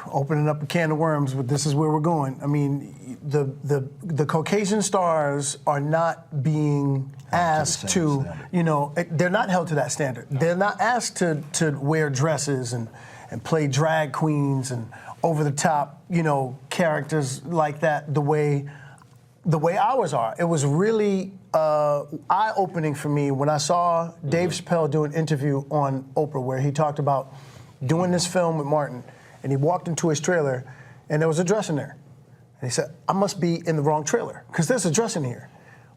opening up a can of worms, but this is where we're going. I mean, the Caucasian stars are not being asked to, you know, they're not held to that standard. They're not asked to wear dresses and play drag queens and over the top, you know, characters like that the way ours are. It was really eye-opening for me when I saw Dave Chappelle do an interview on Oprah where he talked about doing this film with Martin, and he walked into his trailer, and there was a dress in there. And he said, I must be in the wrong trailer, because there's a dress in here.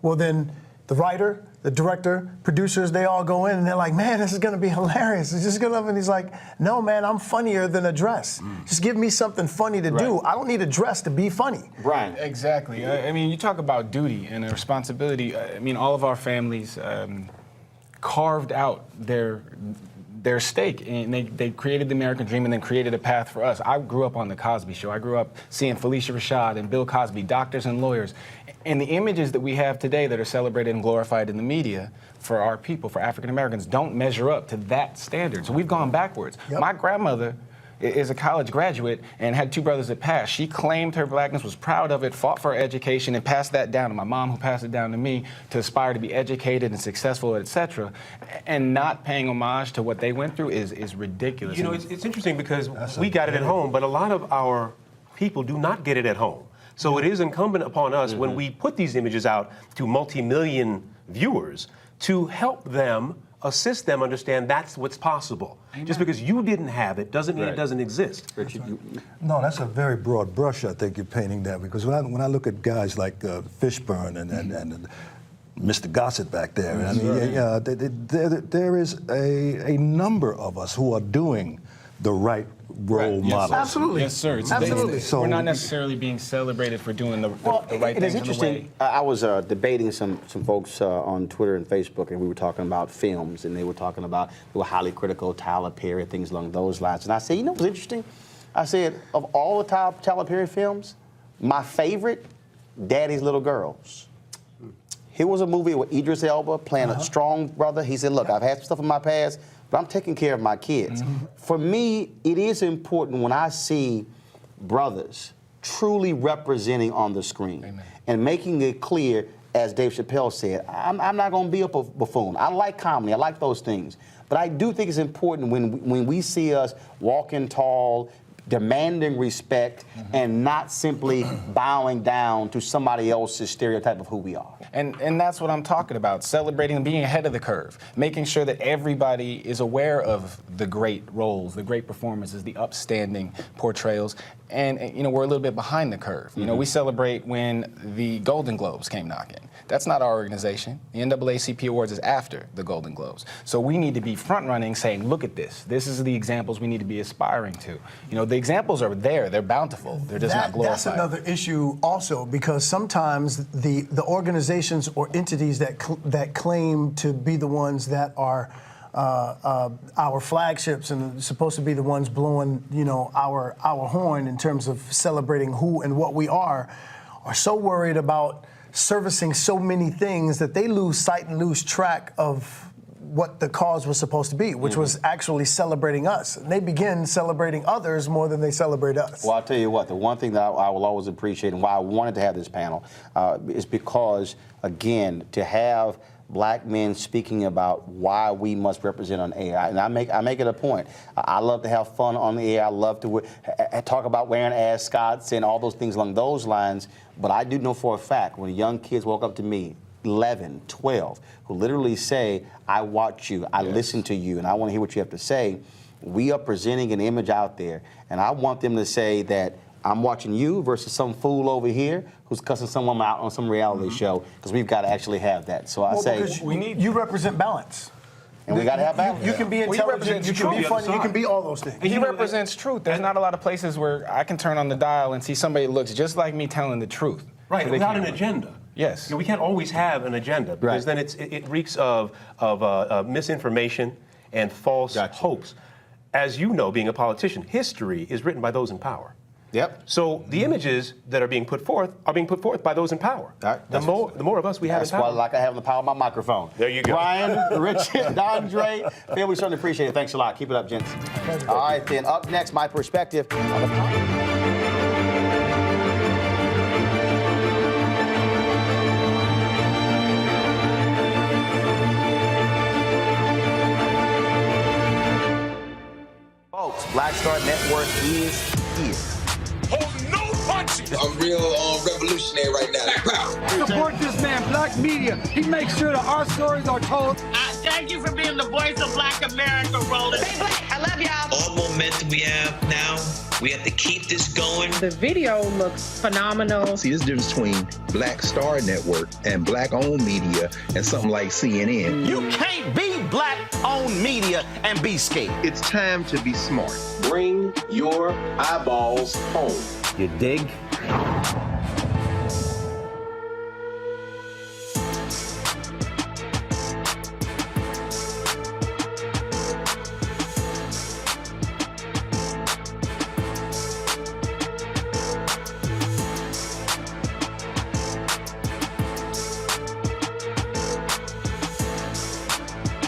Well, then the writer, the director, producers, they all go in, and they're like, man, this is going to be hilarious. It's just gonna, and he's like, no, man, I'm funnier than a dress. Just give me something funny to do. I don't need a dress to be funny. Right. Exactly. I mean, you talk about duty and a responsibility. I mean, all of our families carved out their stake, and they created the American dream and then created a path for us. I grew up on the Cosby Show. I grew up seeing Felicia Rashad and Bill Cosby, doctors and lawyers. And the images that we have today that are celebrated and glorified in the media for our people, for African Americans, don't measure up to that standard. So we've gone backwards. My grandmother is a college graduate and had two brothers that passed. She claimed her blackness, was proud of it, fought for her education, and passed that down to my mom, who passed it down to me, to aspire to be educated and successful, etc. And not paying homage to what they went through is ridiculous. You know, it's interesting because we got it at home, but a lot of our people do not get it at home. So it is incumbent upon us when we put these images out to multi-million viewers to help them, assist them understand that's what's possible. Just because you didn't have it doesn't mean it doesn't exist. No, that's a very broad brush, I think you're painting that, because when I look at guys like Fishburne and Mr. Gossett back there, I mean, there is a number of us who are doing the right role models. Absolutely. Yes, sir. Absolutely. So we're not necessarily being celebrated for doing the right It things is interesting. I was debating some folks on Twitter and Facebook, and we were talking about films, and they were talking about, they were highly critical, Tyler Perry, things along those lines. And I said, you know what's interesting? I said, of all the Tyler Perry films, my favorite, Daddy's Little Girls. Here was a movie with Idris Elba playing a strong brother. He said, look, I've had some stuff in my past, but I'm taking care of my kids. For me, it is important when I see brothers truly representing on the screen and making it clear, as Dave Chappelle said, I'm not going to be a buffoon. I like comedy. I like those things. But I do think it's important when we see us walking tall, demanding respect, and not simply bowing down to somebody else's stereotype of who we are. And that's what I'm talking about, celebrating and being ahead of the curve, making sure that everybody is aware of the great roles, the great performances, the upstanding portrayals, and you know, we're a little bit behind the curve. You know, we celebrate when the Golden Globes came knocking. That's not our organization. The NAACP Awards is after the Golden Globes. So we need to be front-running, saying, look at this. This is the examples we need to be aspiring to. You know, the examples are there. They're bountiful. They're just not glorified. That's another issue also, because sometimes the organizations or entities that claim to be the ones that are our flagships and supposed to be the ones blowing, you know, our horn in terms of celebrating who and what we are so worried about servicing so many things that they lose sight and lose track of what the cause was supposed to be, which was actually celebrating us. And they begin celebrating others more than they celebrate us. Well, I'll tell you what, the one thing that I will always appreciate and why I wanted to have this panel is because, again, to have black men speaking about why we must represent on air. And I make it a point. I love to have fun on the air. I love to talk about wearing ascots and all those things along those lines. But I do know for a fact when young kids walk up to me, 11, 12, who literally say, I watch you, I listen to you, and I want to hear what you have to say, we are presenting an image out there. And I want them to say that I'm watching you versus some fool over here who's cussing someone out on some reality show, because we've got to actually have that. So I say you represent balance. And we got to have balance. You can be intelligent, you can be funny, you can be all those things. He represents truth. There's not a lot of places where I can turn on the dial and see somebody looks just like me telling the truth. Right, without an agenda. Yes. You know, we can't always have an agenda, because then it reeks of misinformation and false hopes. As you know, being a politician, history is written by those in power. Yep. So the images that are being put forth by those in power. The more of us we have in power. That's why, like I have the power of my microphone. There you go. Brian, Richard, Andre, Phil, we certainly appreciate it. Thanks a lot. Keep it up, gents. All right, then up next, my perspective on the folks, Black Star Network is here. Hold no punches. I'm real revolutionary right now. Support this man, Black Media. He makes sure that our stories are told. Thank you for being the voice of Black America, Roland. Stay black. I love y'all. All momentum we have now, we have to keep this going. The video looks phenomenal. See, this difference between Black Star Network and black-owned media and something like CNN. You can't be black-owned media and be scared. It's time to be smart. Bring your eyeballs home. You dig?